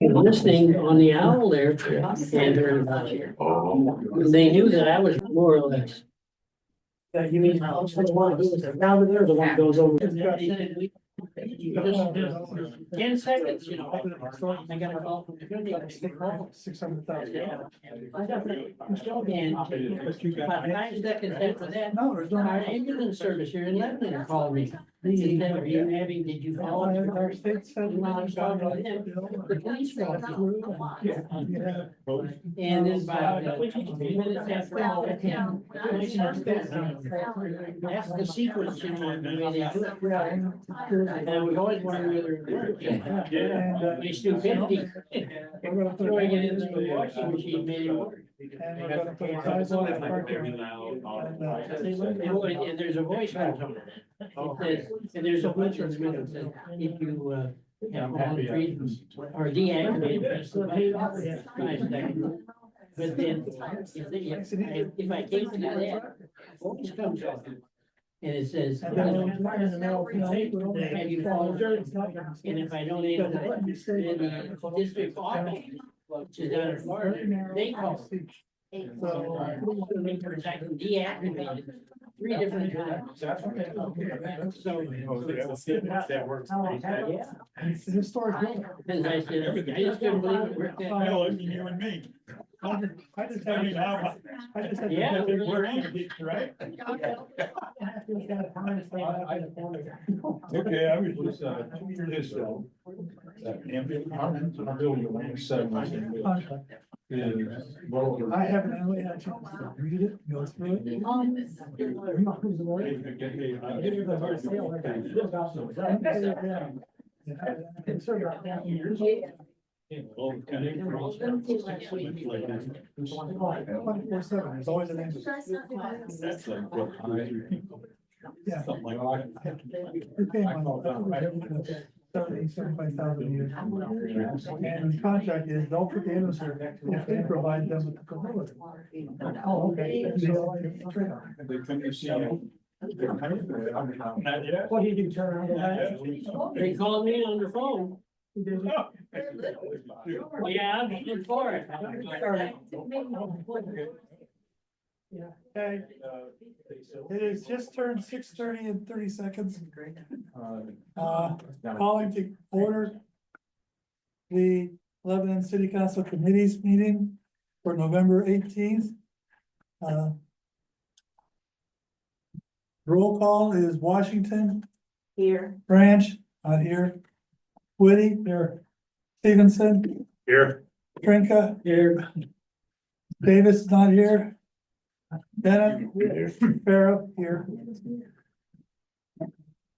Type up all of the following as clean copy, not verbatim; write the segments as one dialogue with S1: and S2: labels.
S1: listening on the owl there, and they knew that I was more or less.
S2: Yeah, you mean, the one who's down there, the one goes over.
S1: 10 seconds, you know. I got a call from the community.
S2: 600,000.
S1: And about 5 seconds after that,
S2: No, there's no.
S1: our ambulance service here in Lebanon called me. They said, "Are you having, did you fall?"
S2: Our state said.
S1: Well, I was talking to them. The police brought me.
S2: Yeah.
S1: And then about 20 minutes after all, that's the sequence, you know, the way they do it. And I was always wondering whether it worked. My stupidity, throwing it into the washing machine made it work.
S2: And we're gonna put a sidewalk parking lot.
S1: And there's a voice on it. It says, and there's a bunch of them that says, if you, have all trees or deactivate, press the button, 5 seconds. But then, if I can't do that, voice comes up. And it says, have you followed? And if I don't answer that, then the district office, which is down in Florida, they call. So, make sure I can deactivate it 3 different times. So.
S3: That works.
S1: Yeah.
S2: It's a historic building.
S1: And I said, I just couldn't believe it worked that
S3: No,
S1: well.
S3: you and me.
S2: I just
S3: I mean,
S2: had. I just had.
S1: Yeah.
S3: We're in, right? Okay, I was just, this, ambient comments on building 107 is, well.
S2: I haven't really had a chance to read it, go through it. Concerned about that. 24/7, there's always an answer.
S3: That's like what
S2: Yeah.
S3: something like that.
S2: We pay them 75,000 a year. And the contract is, they'll put the answer if they provide them with the capability. Oh, okay.
S3: They come to see you. Not yet.
S2: What do you do, turn around?
S1: They called me on the phone. Yeah, I'm in for it.
S2: Okay, it is just turned 6:30 and 30 seconds. Calling to order the Lebanon City Council Committee's meeting for November 18th. Roll call is Washington.
S4: Here.
S2: Branch, not here. Whitty, here. Stevenson,
S3: Here.
S2: Trinka,
S1: Here.
S2: Davis, not here. Bennett, Farrow, here.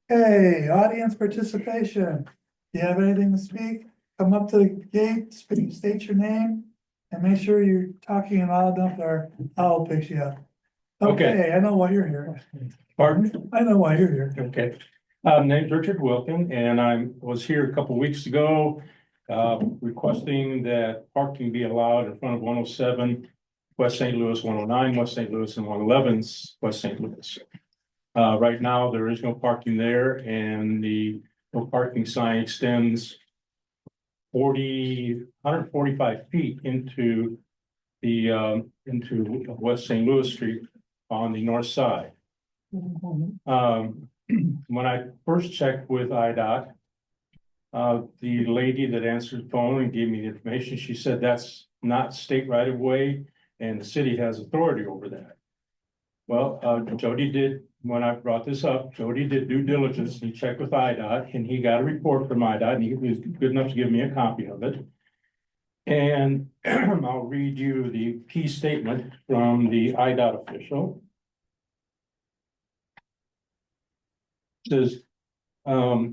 S2: Hey, audience participation. Do you have anything to speak? Come up to the gate, speak, state your name, and make sure you're talking loud enough that our owl picks you up. Okay, I know why you're here.
S5: Pardon?
S2: I know why you're here.
S5: Okay. Name's Richard Wilkin, and I was here a couple weeks ago, requesting that parking be allowed in front of 107, West St. Louis, 109, West St. Louis, and 111, West St. Louis. Right now, there is no parking there, and the no parking sign extends 145 feet into the, into West St. Louis Street on the north side. When I first checked with IDOT, the lady that answered the phone and gave me the information, she said that's not state right of way and the city has authority over that. Well, Jody did, when I brought this up, Jody did due diligence. He checked with IDOT and he got a report from IDOT and he was good enough to give me a copy of it. And I'll read you the key statement from the IDOT official. Says, a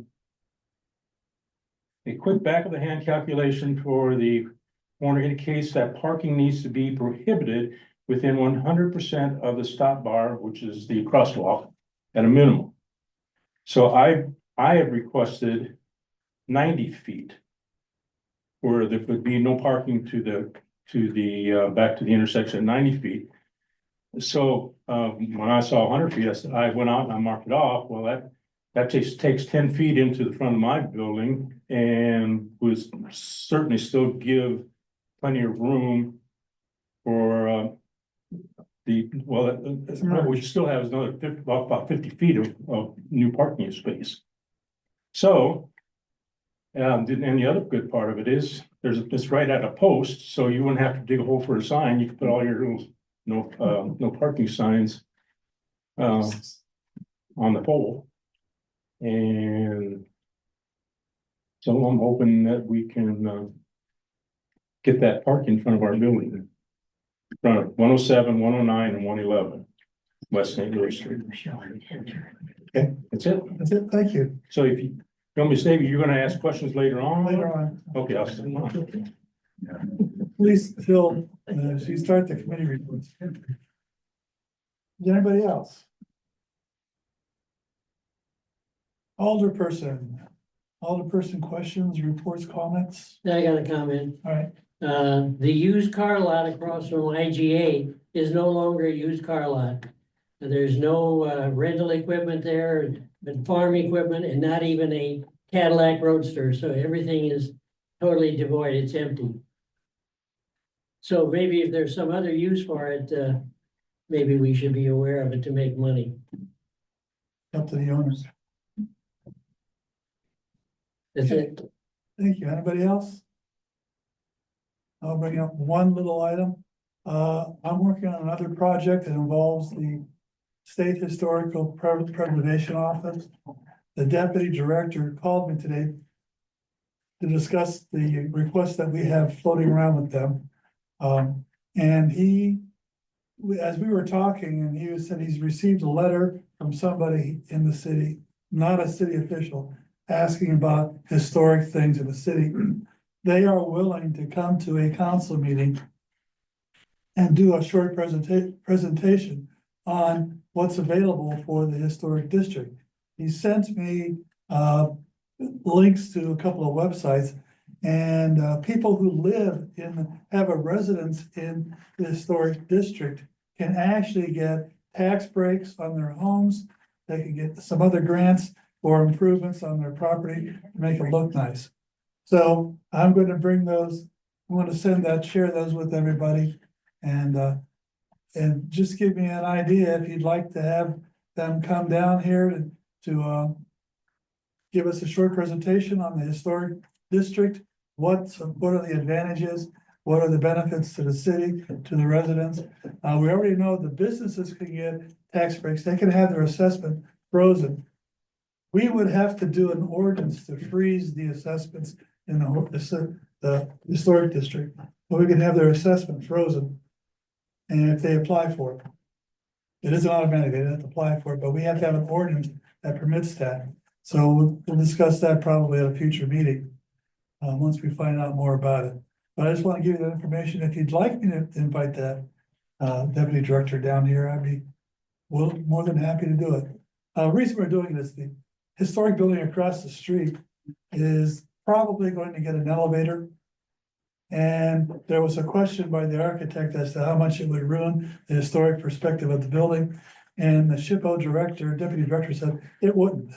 S5: quick back of the hand calculation for the corner indicates that parking needs to be prohibited within 100% of the stop bar, which is the crosswalk at a minimum. So I have requested 90 feet where there would be no parking to the back to the intersection at 90 feet. So when I saw 100 feet, I went out and I marked it off. Well, That takes 10 feet into the front of my building and would certainly still give plenty of room for, what we still have is another 50, about 50 feet of new parking space. So, and the other good part of it is, it's right at a post, so you wouldn't have to dig a hole for a sign. You could put all your little, no parking signs on the pole. And so I'm hoping that we can get that park in front of our building. In front of 107, 109, and 111 West St. Louis Street.
S2: Okay.
S5: That's it.
S2: That's it, thank you.
S5: So if you don't mistake, you're gonna ask questions later on?
S2: Later on,
S5: Okay, I'll send them on.
S2: please, Phil, as you start the committee reports. Is there anybody else? Alderperson questions, reports, comments?
S1: I got a comment.
S2: All right,
S1: The used car lot across from IGA is no longer a used car lot. There's no rental equipment there, but farm equipment, and not even a Cadillac Roadster, so everything is totally devoid, it's empty. So maybe if there's some other use for it, maybe we should be aware of it to make money.
S2: up to the owners.
S1: That's it.
S2: Thank you. Anybody else? I'll bring up one little item. I'm working on another project that involves the State Historical Preservation Office. The deputy director called me today to discuss the request that we have floating around with them. And as we were talking, and he said he's received a letter from somebody in the city, not a city official, asking about historic things in the city. They are willing to come to a council meeting and do a short presentation on what's available for the historic district. He sent me links to a couple of websites, and people who have a residence in the historic district can actually get tax breaks on their homes. They can get some other grants or improvements on their property to make it look nice. So I'm going to bring those, I'm going to share those with everybody. And just give me an idea if you'd like to have them come down here to give us a short presentation on the historic district. What are the advantages? What are the benefits to the city, to the residents? We already know the businesses can get tax breaks. They can have their assessment frozen. We would have to do an ordinance to freeze the assessments in the historic district, but we can have their assessment frozen. And if they apply for it, it isn't automatic, they don't have to apply for it, but we have to have an ordinance that permits that. So we'll discuss that probably at a future meeting, once we find out more about it. But I just want to give you that information. If you'd like me to invite that deputy director down here, I'd be more than happy to do it. The reason we're doing this, the historic building across the street is probably going to get an elevator. And there was a question by the architect as to how much it would ruin the historic perspective of the building. And the SHPO director, deputy director said, it wouldn't.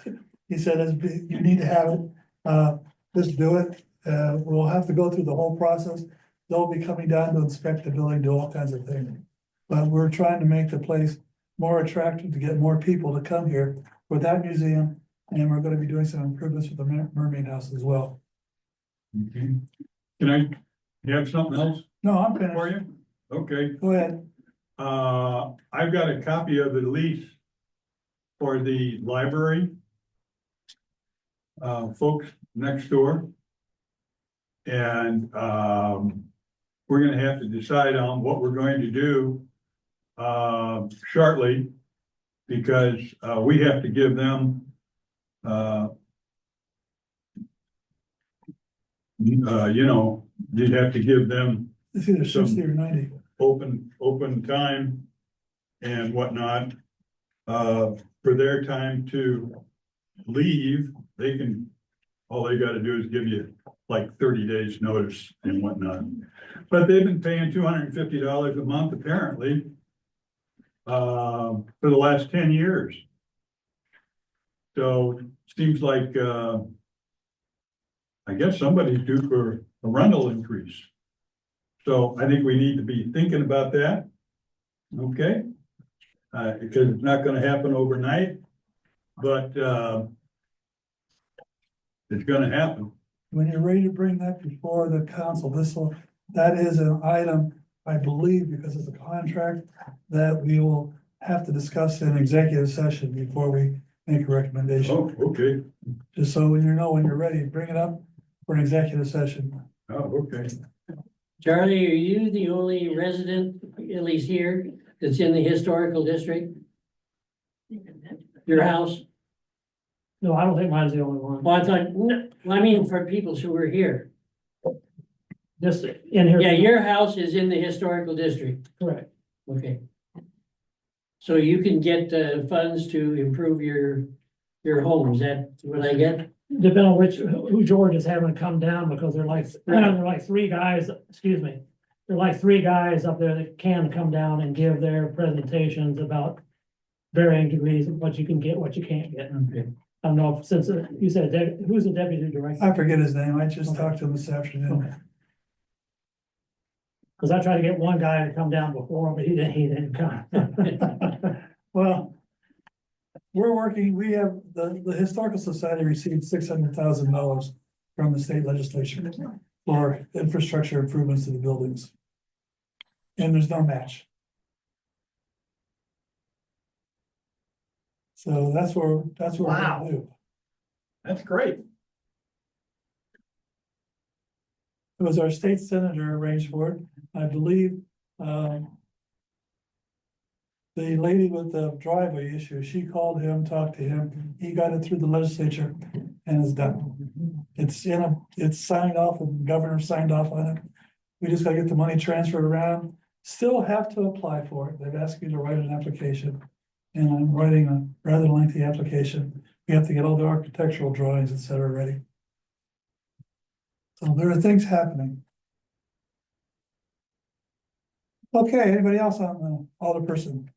S2: He said, you need to have it, just do it. We'll have to go through the whole process. They'll be coming down to inspect the building, do all kinds of things. But we're trying to make the place more attractive to get more people to come here for that museum. And we're going to be doing some improvements with the Mermaid House as well.
S4: Okay. Can I have something else
S2: No, I'm
S4: for
S2: finished.
S4: you? Okay,
S2: Go ahead.
S4: I've got a copy of the lease for the library. Folks next door. And, we're gonna have to decide on what we're going to do, shortly. Because, we have to give them, you'd have to give them
S2: It's either 60 or 90.
S4: open time and whatnot. For their time to leave, all they gotta do is give you like 30 days notice and whatnot. But they've been paying $250 a month apparently, for the last 10 years. So seems like, I guess somebody's due for a rental increase. So I think we need to be thinking about that. Okay? Because it's not gonna happen overnight, but, it's gonna happen.
S2: When you're ready to bring that before the council, that is an item, I believe, because it's a contract that we will have to discuss in executive session before we make a recommendation.
S4: Oh, okay.
S2: Just so when when you're ready, bring it up for an executive session.
S4: Oh, okay.
S1: Charlie, are you the only resident, at least here, that's in the historical district? Your house?
S6: No, I don't think mine's the only one.
S1: Well, I thought, no, I mean, for people who were here.
S6: Just in here.
S1: Yeah, your house is in the historical district.
S6: Correct.
S1: Okay. So you can get funds to improve your home, is that what I get?
S6: Depending on who George is having come down, because they're like three guys, excuse me. They're like three guys up there that can come down and give their presentations about varying degrees of what you can get, what you can't get.
S1: Okay.
S6: I don't know if, since you said, who's the deputy director?
S2: I forget his name. I just talked to him this afternoon.
S6: Cause I tried to get one guy to come down before, but he didn't come.
S2: Well, we're working, we have, the Historical Society received $600,000 from the state legislature for infrastructure improvements to the buildings. And there's no match. So that's what we're gonna do.
S3: That's great.
S2: It was our state senator arranged for it, I believe, the lady with the driveway issue, she called him, talked to him, he got it through the legislature and it's done. It's signed off, and the governor signed off on it. We just gotta get the money transferred around, still have to apply for it, they've asked me to write an application. And I'm writing a rather lengthy application, we have to get all the architectural drawings, et cetera, ready. So there are things happening. Okay, anybody else on the alderperson?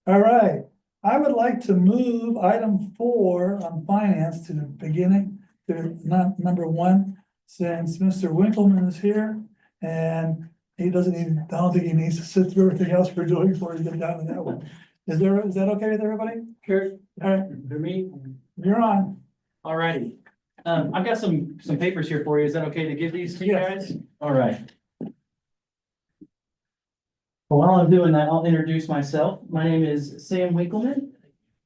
S2: All right, I would like to move item 4 on finance to the beginning, to not number 1, since Mr. Winkleman is here. And he doesn't even, I don't think he needs to sit through everything else we're doing before we get down to that one. Is that okay with everybody?
S1: Sure.
S2: All right,
S1: For me?
S2: you're on.
S7: Alrighty, I've got some papers here for you. Is that okay to give these to you
S2: Yes.
S7: guys? Alright. Well, while I'm doing that, I'll introduce myself. My name is Sam Winkleman.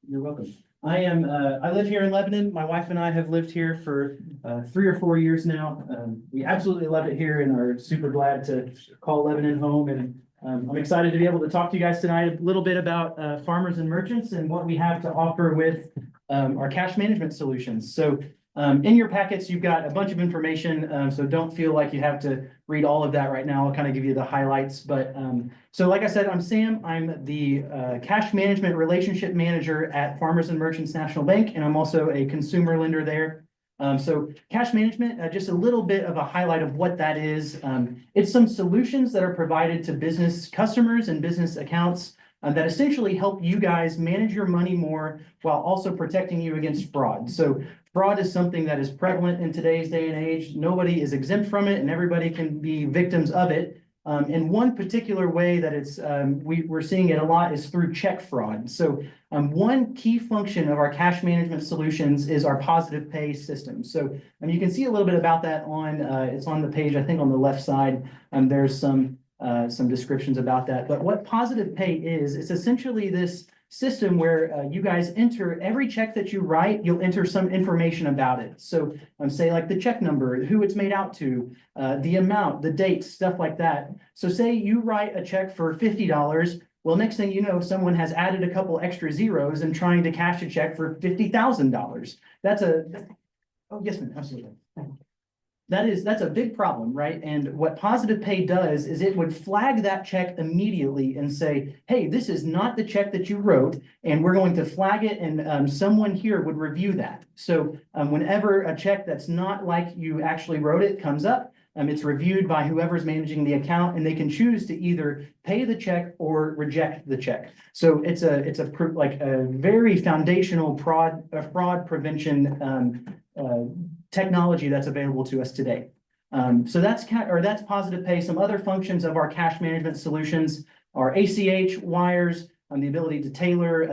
S7: You're welcome. I live here in Lebanon. My wife and I have lived here for 3 or 4 years now. We absolutely love it here and are super glad to call Lebanon home. And I'm excited to be able to talk to you guys tonight a little bit about Farmers and Merchants and what we have to offer with our cash management solutions. So in your packets, you've got a bunch of information, so don't feel like you have to read all of that right now. I'll kind of give you the highlights. But so like I said, I'm Sam. I'm the cash management relationship manager at Farmers and Merchants National Bank, and I'm also a consumer lender there. So cash management, just a little bit of a highlight of what that is. It's some solutions that are provided to business customers and business accounts that essentially help you guys manage your money more while also protecting you against fraud. So fraud is something that is prevalent in today's day and age. Nobody is exempt from it and everybody can be victims of it. And one particular way that we're seeing it a lot is through check fraud. So one key function of our cash management solutions is our positive pay system. So you can see a little bit about that it's on the page, I think on the left side. There's some descriptions about that. But what positive pay is, it's essentially this system where you guys enter every check that you write, you'll enter some information about it. So say like the check number, who it's made out to, the amount, the date, stuff like that. So say you write a check for $50. Well, next thing you know, someone has added a couple extra zeros and trying to cash a check for $50,000. Oh, yes, ma'am, absolutely. That's a big problem, right? And what positive pay does is it would flag that check immediately and say, hey, this is not the check that you wrote, and we're going to flag it, and someone here would review that. So whenever a check that's not like you actually wrote it comes up, It's reviewed by whoever's managing the account, and they can choose to either pay the check or reject the check. So it's like a very foundational fraud prevention technology that's available to us today. So that's that's Positive Pay. Some other functions of our cash management solutions are ACH wires, the ability to tailor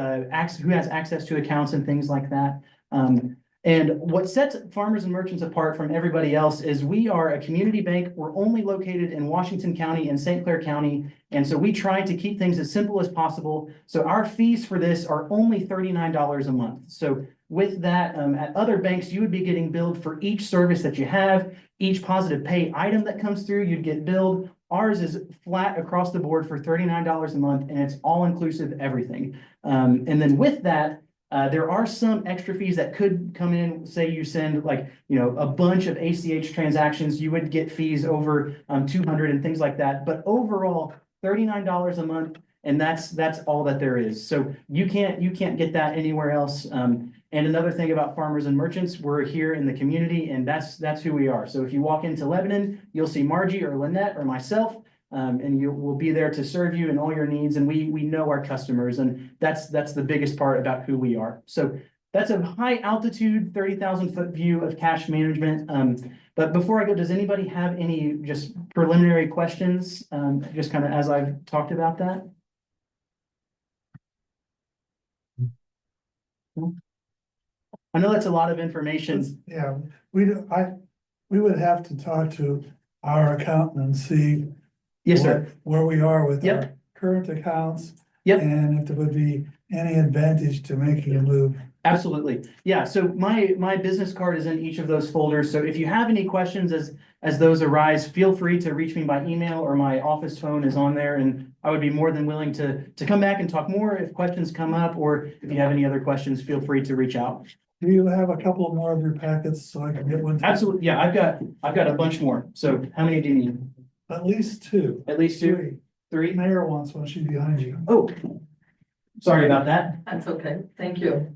S7: who has access to accounts and things like that. And what sets Farmers and Merchants apart from everybody else is we are a community bank. We're only located in Washington County and St. Clair County. And so we try to keep things as simple as possible. So our fees for this are only $39 a month. So with that, at other banks, you would be getting billed for each service that you have, each Positive Pay item that comes through, you'd get billed. Ours is flat across the board for $39 a month, and it's all inclusive everything. And then with that, there are some extra fees that could come in. Say you send like, a bunch of ACH transactions, you would get fees over 200 and things like that. But overall, $39 a month, and that's all that there is. So you can't get that anywhere else. And another thing about Farmers and Merchants, we're here in the community, and that's who we are. So if you walk into Lebanon, you'll see Margie or Lynette or myself. And we'll be there to serve you in all your needs, and we know our customers, and that's the biggest part about who we are. So that's a high altitude, 30,000 foot view of cash management. But before I go, does anybody have any just preliminary questions? Just kind of as I've talked about that. I know that's a lot of information.
S2: Yeah, we would have to talk to our accountant and see.
S7: Yes, sir.
S2: Where we are with
S7: Yep.
S2: our current accounts.
S7: Yep.
S2: And if there would be any advantage to making a move.
S7: Absolutely. Yeah. So my business card is in each of those folders. So if you have any questions as those arise, feel free to reach me by email, or my office phone is on there, and I would be more than willing to come back and talk more if questions come up, or if you have any other questions, feel free to reach out.
S2: Do you have a couple more of your packets so I can get one?
S7: Absolutely. Yeah, I've got a bunch more. So how many do you need?
S2: At least two.
S7: At least two? Three?
S2: Mayor wants one, she's behind you.
S7: Oh, sorry about that.
S8: That's okay, thank you.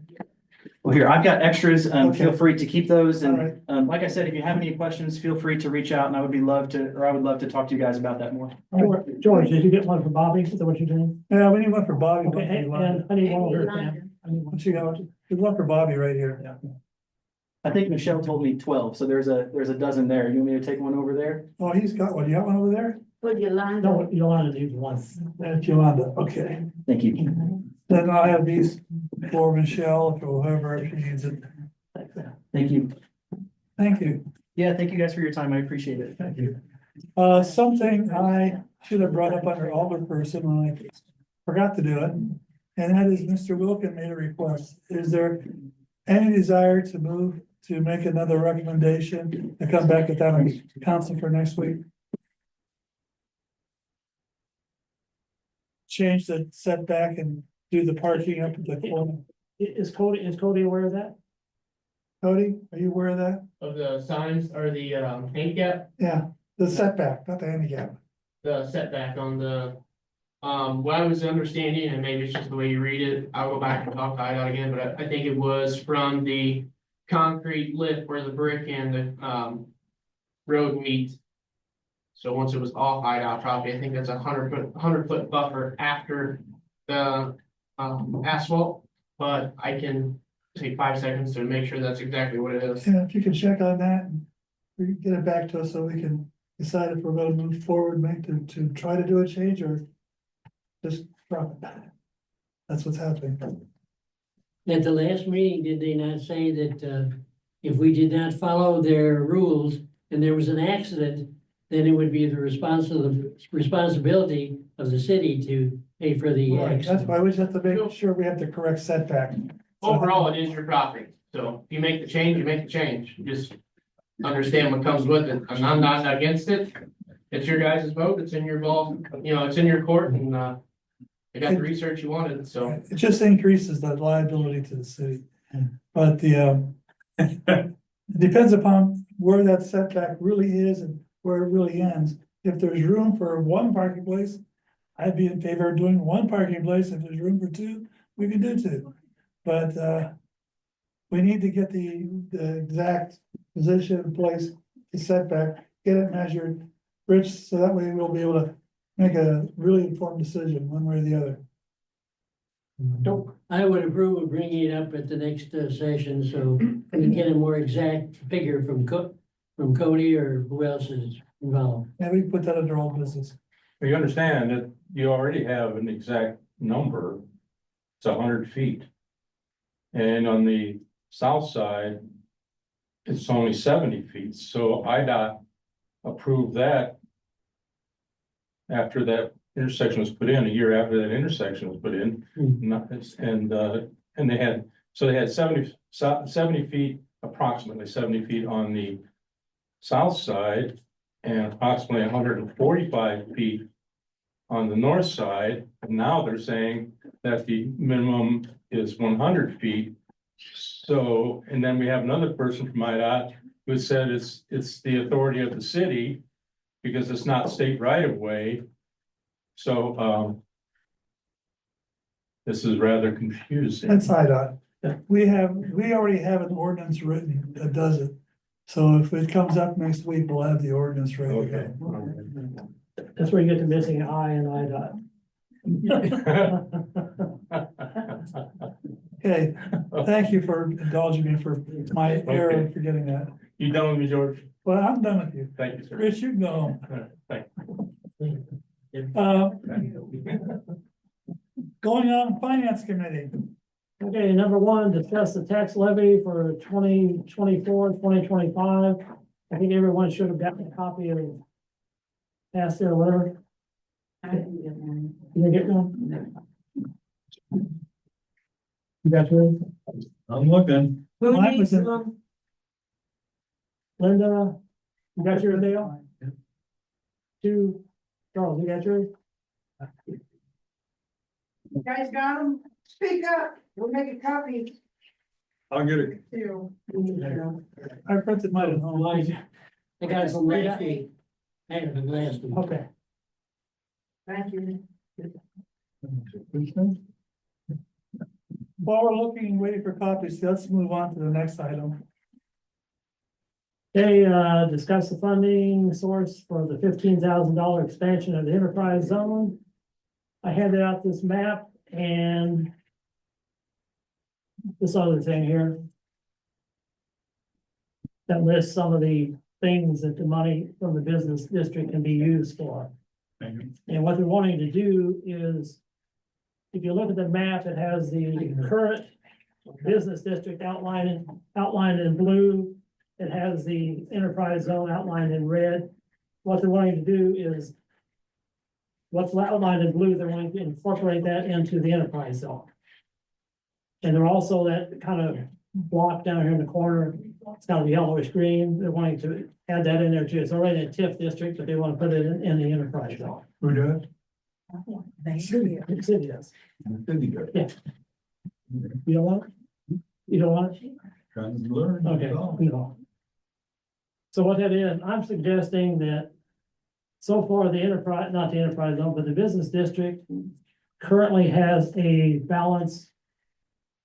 S7: Well, here, I've got extras. Feel
S2: Okay.
S7: free to keep those.
S2: All right.
S7: And like I said, if you have any questions, feel free to reach out, and I would love to talk to you guys about that more.
S6: George, did you get one for Bobby? Is that what you're doing?
S2: Yeah, we need one for Bobby.
S6: Okay, and I need one over there.
S2: What you got? There's one for Bobby right here.
S7: I think Michelle told me 12, so there's a dozen there. You want me to take one over there?
S2: Oh, he's got one. You got one over there?
S8: Would you line
S6: No, Yolanda needs one.
S2: That's Yolanda. Okay.
S7: Thank you.
S2: Then I have these for Michelle or whoever if she needs it.
S7: Thank you.
S2: Thank you.
S7: Yeah, thank you guys for your time. I appreciate it.
S2: Thank you. Something I should have brought up under Alderperson when I forgot to do it. And that is Mr. Wilkin made a request. Is there any desire to make another recommendation to come back with that on council for next week? Change the setback and do the parking up at the corner.
S6: Is Cody aware of that?
S2: Cody, are you aware of that?
S9: Of the signs or the handicap,
S2: Yeah, the setback, not the handicap.
S9: the setback on the. What I was understanding, and maybe it's just the way you read it, I'll go back and talk to IDOT again, but I think it was from the concrete lip where the brick and the road meet. So once it was off IDOT property, I think that's 100 foot buffer after the asphalt. But I can take 5 seconds to make sure that's exactly what it is.
S2: Yeah, if you can check on that and we can get it back to us so we can decide if we're gonna move forward, to try to do a change or just drop it. That's what's happening.
S1: At the last meeting, did they not say that, if we did not follow their rules and there was an accident, then it would be the responsibility of the city to pay for the
S2: Right, that's
S1: accident?
S2: why we just have to make sure we have the correct setback.
S9: Overall, it is your property, so if you make the change, you make the change, just understand what comes with it, and I'm not against it. It's your guys' vote, it's in your ball, it's in your court, and you got the research you wanted, so.
S2: It just increases the liability to the city. But it depends upon where that setback really is and where it really ends. If there's room for one parking place, I'd be in favor of doing one parking place. If there's room for two, we can do two. But we need to get the exact position, place, the setback, get it measured. Rich, so that way we'll be able to make a really informed decision, one way or the other.
S1: I would approve of bringing it up at the next session, so we can get a more exact figure from from Cody or who else is involved.
S2: And we can put that under old business.
S5: You understand that you already have an exact number. It's 100 feet. And on the south side, it's only 70 feet, so IDOT approved that after that intersection was put in, a year after that intersection was put in. And they had, so they had 70 feet, approximately 70 feet on the south side and approximately 145 feet on the north side. And now they're saying that the minimum is 100 feet. So, and then we have another person from IDOT who said it's the authority of the city because it's not state right of way. So, this is rather confusing.
S2: That's IDOT. We already have an ordinance written that does it. So if it comes up next week, we'll have the ordinance ready to
S5: Okay.
S2: go.
S6: That's where you get the missing I and IDOT.
S2: Okay, thank you for indulging me for my error in forgetting that.
S5: You done with me, George?
S2: Well, I'm done with you.
S5: Thank you, sir.
S2: Rich, you can go home.
S5: Thank
S2: Going on finance committee.
S6: Okay, number one, discuss the tax levy for 2024-2025. I think everyone should have gotten a copy of past or whatever.
S8: I didn't get one.
S6: You didn't get one? You got yours?
S4: I'm looking.
S8: Who
S2: Mine
S8: needs
S2: was in-
S8: them?
S6: Linda, you got yours, Dale? Two, Charles, you got yours?
S8: You guys got them? Speak up. We'll make a copy
S4: I'll get it.
S8: too.
S2: I printed mine at home.
S1: I got it from last week. I had it from last week.
S6: Okay.
S8: Thank you.
S2: While we're looking and waiting for copies, let's move on to the next item.
S6: Okay, discuss the funding source for the $15,000 expansion of the enterprise zone. I handed out this map and this other thing here that lists some of the things that the money from the business district can be used for.
S4: Thank you.
S6: And what they're wanting to do is, if you look at the map, it has the current business district outlined in blue. It has the enterprise zone outlined in red. What they're wanting to do is, what's outlined in blue, they're wanting to incorporate that into the enterprise zone. And they're also that kind of block down here in the corner, it's kind of yellowish green, they're wanting to add that in there too. It's already in a TIF district, but they want to put it in the enterprise zone.
S2: Who did?
S6: City does. Yeah. You don't want it? You don't want it?
S4: Trying to learn.
S6: Okay, no. So what that is, I'm suggesting that so far the enterprise, not the enterprise zone, but the business district currently has a balance,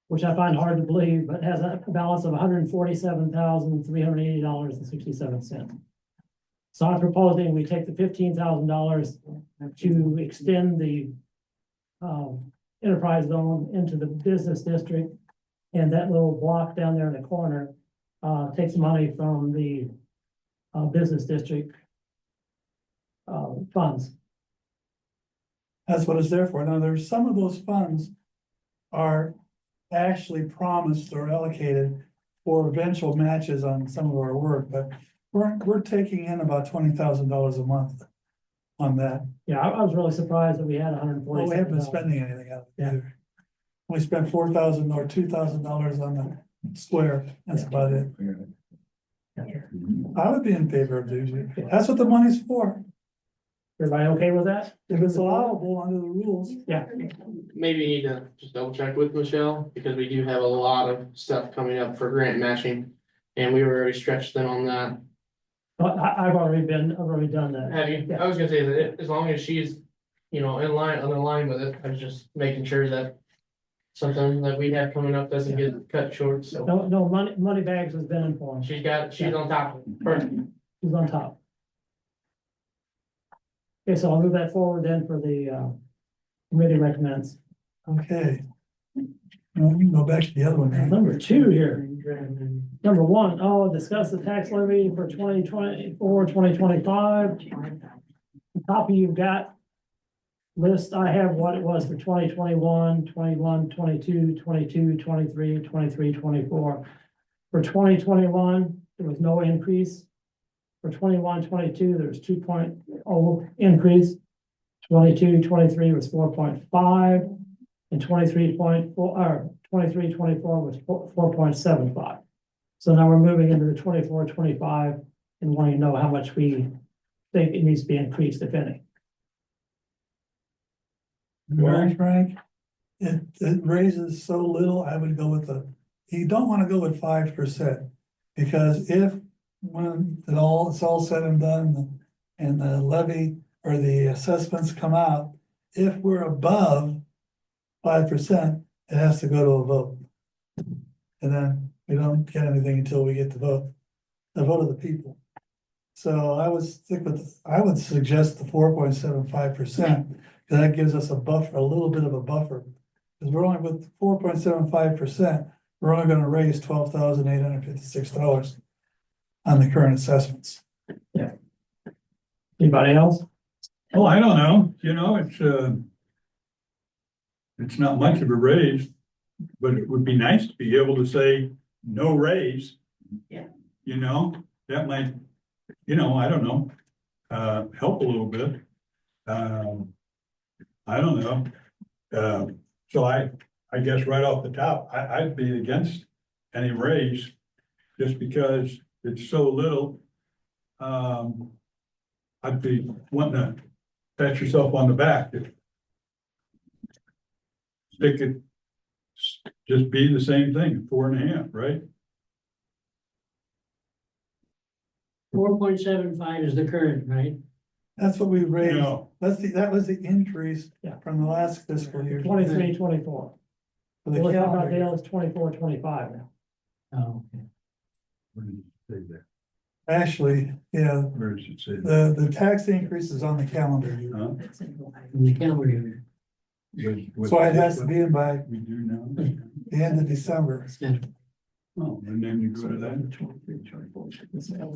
S6: which I find hard to believe, but has a balance of $147,380.67. So I'm proposing we take the $15,000 to extend the enterprise zone into the business district. And that little block down there in the corner takes money from the business district funds.
S2: That's what it's there for. Now, there's some of those funds are actually promised or allocated for eventual matches on some of our work, but we're taking in about $20,000 a month on that.
S6: Yeah, I was really surprised that we had $147,000.
S2: Well, we haven't been spending anything out of it either. We spent $4,000 or $2,000 on the square. That's about it. I would be in favor of doing it. That's what the money's for.
S6: Everybody okay with that?
S2: If it's allowable under the rules.
S6: Yeah.
S9: Maybe you need to just double check with Michelle, because we do have a lot of stuff coming up for grant matching. And we were already stretched thin on that.
S6: But I've already done that.
S9: Have you?
S6: Yeah.
S9: I was gonna say that as long as she's, in line with it, I was just making sure that something that we have coming up doesn't get cut short, so.
S6: No, money bags has been informed.
S9: She's on top of it. Perfect.
S6: She's on top. Okay, so I'll move that forward then for the committee recommends.
S2: Okay. Well, we can go back to the other one. then.
S6: Number two here. Number one, oh, discuss the tax levy for 2024, 2025. Copy you've got. List, I have what it was for 2021, 21, 22, 22, 23, 23, 24. For 2021, there was no increase. For 21, 22, there was 2.0 increase. 22, 23 was 4.5. And 23.4, or 23, 24 was 4.75. So now we're moving into the 24, 25 and wanting to know how much we think it needs to be increased, if any.
S2: Very frank, it raises so little, I would go with you don't wanna go with 5%. Because if, when it's all said and done, and the levy or the assessments come out, if we're above 5%, it has to go to a vote. And then we don't get anything until we get the vote of the people. So I would suggest the 4.75%, because that gives us a buffer, a little bit of a buffer. Because we're only with 4.75%, we're only gonna raise $12,856 on the current assessments.
S6: Anybody else?
S4: Oh, I don't know, it's not much of a raise, but it would be nice to be able to say no raise.
S1: Yeah.
S4: That might, I don't know, help a little bit. I don't know. So I guess right off the top, I'd be against any raise just because it's so little. I'd be wanting to pat yourself on the back. Stick it, just be the same thing, 4.5, right?
S1: 4.75 is the current, right?
S2: That's what we raised.
S4: No,
S2: That was the increase
S6: Yeah.
S2: from the last fiscal year.
S6: 23, 24.
S2: For the
S6: We're talking about
S2: calendar year.
S6: Dale, it's 24, 25 now.
S1: Oh, okay.
S4: where does it say that?
S2: Actually, yeah,
S4: Where does it say that?
S2: the tax increase is on the calendar year.
S4: Huh?
S1: In the calendar year.
S2: So it has to be in by
S4: We do now.
S2: the end of December.
S4: Oh, and then you go to that.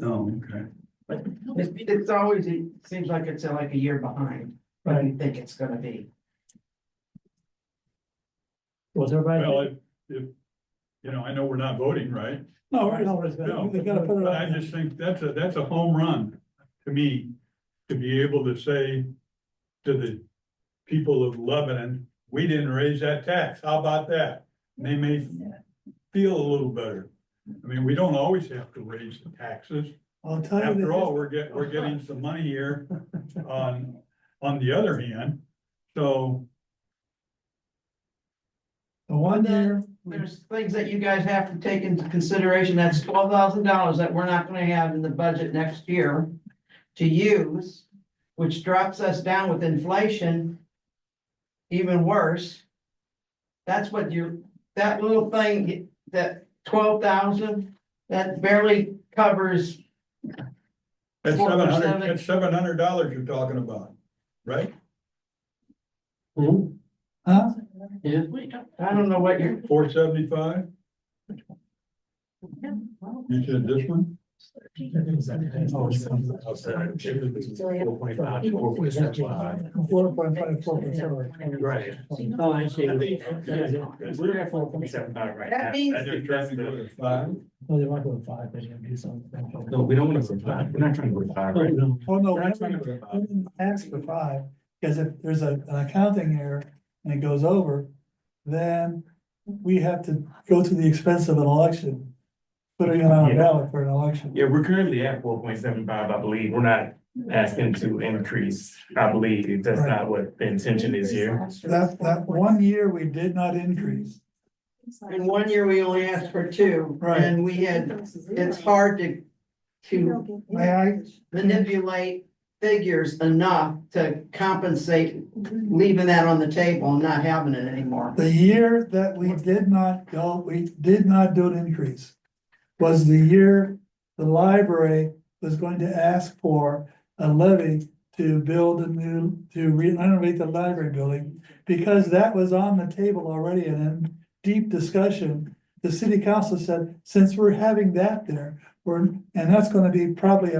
S4: Oh, okay.
S8: It's always, it seems like it's like a year behind, what you think it's gonna be.
S6: Was everybody?
S4: Well, if, I know we're not voting, right?
S2: No,
S4: No,
S2: we gotta put it
S4: But I
S2: on.
S4: just think that's a home run to me, to be able to say to the people of Lebanon, we didn't raise that tax. How about that? And they may feel a little better. I mean, we don't always have to raise the taxes.
S2: I'll tell you.
S4: After all, we're getting some money here on the other hand, so.
S2: The one year,
S8: There's things that you guys have to take into consideration, that's $12,000 that we're not gonna have in the budget next year to use, which drops us down with inflation even worse. That's what that little thing, that 12,000, that barely covers.
S4: That's
S8: 4%.
S4: that's $700 you're talking about, right?
S2: huh?
S1: Yeah.
S8: I don't know what you're.
S4: $475? You said this one?
S3: Right.
S1: Oh, I see.
S3: We're at 4.75 right now.
S8: That means-
S4: I just tried to go to 5.
S6: Oh, they want to go to 5, they're gonna do something.
S3: No, we don't want to go 5. We're not trying to go 5,
S1: Oh,
S3: right?
S1: no.
S2: Oh, no,
S3: We're
S2: we
S3: not trying to go
S2: didn't
S3: 5.
S2: we didn't ask for 5, because if there's an accounting error and it goes over, then we have to go to the expense of an election, putting it on a ballot for an election.
S3: Yeah, we're currently at 4.75, I believe. We're not asking to increase. I believe that's not what the intention is here.
S2: That 1 year, we did not increase.
S8: In 1 year, we only asked for 2,
S2: Right.
S8: and it's hard to
S2: May I,
S8: manipulate figures enough to compensate, leaving that on the table and not having it anymore.
S2: the year that we did not do an increase was the year the library was going to ask for a levy to build to renovate the library building. Because that was on the table already and in deep discussion, the city council said, since we're having that there, and that's gonna be probably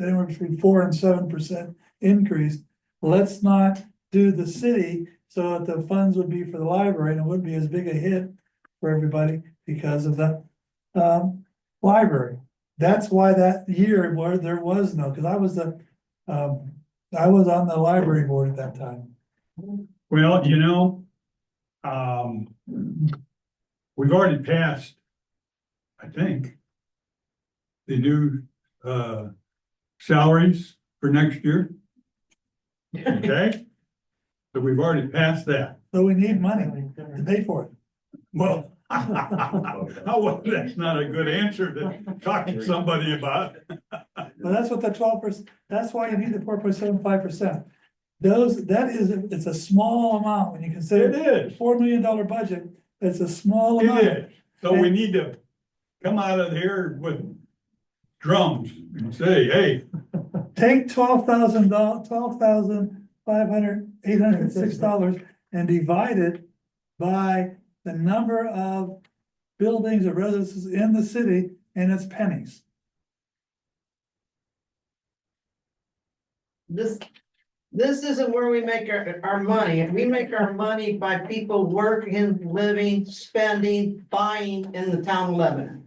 S2: anywhere between 4% and 7% increase. Let's not do the city so that the funds would be for the library and it wouldn't be as big a hit for everybody because of the library. That's why that year where there was no, because I was on the library board at that time.
S4: Well, we've already passed, I think, the new, salaries for next year. Okay? So we've already passed that.
S2: So we need money to pay for it.
S4: Well, well, that's not a good answer to talk to somebody about.
S2: But that's what the 12%, that's why you need the 4.75%. It's a small amount when you
S4: It
S2: consider
S4: is,
S2: $4 million budget, it's a small
S4: it
S2: amount.
S4: is. So we need to come out of here with drums and say, hey,
S2: Take $12,806 and divide it by the number of buildings or residences in the city, and it's pennies.
S8: This isn't where we make our money. We make our money by people working, living, spending, buying in the town of Lebanon.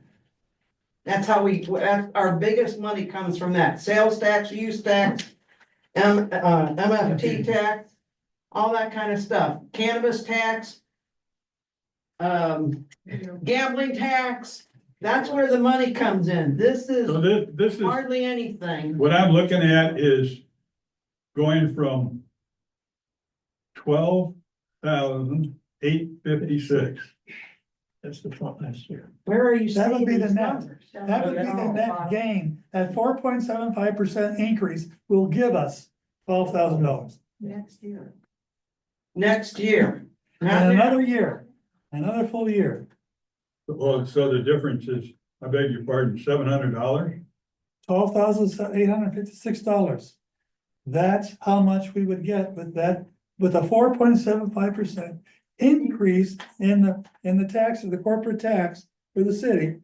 S8: That's how our biggest money comes from that. Sales tax, use tax, MFT tax, all that kind of stuff. Cannabis tax. Gambling tax. That's where the money comes in. This is
S4: so this is,
S8: hardly anything.
S4: what I'm looking at is going from 12,856.
S6: That's the front last year.
S8: Where are you
S2: That would
S8: seeing
S2: be the
S8: these
S2: net.
S8: numbers?
S2: That would be the net gain. That 4.75% increase will give us $12,000.
S8: Next year. Next year. Not
S2: And
S8: now.
S2: another year, another full year,
S4: Well, so the difference is, I beg your pardon, $700?
S2: $12,856. That's how much we would get with that, with a 4.75% increase in the tax of the corporate tax for the city.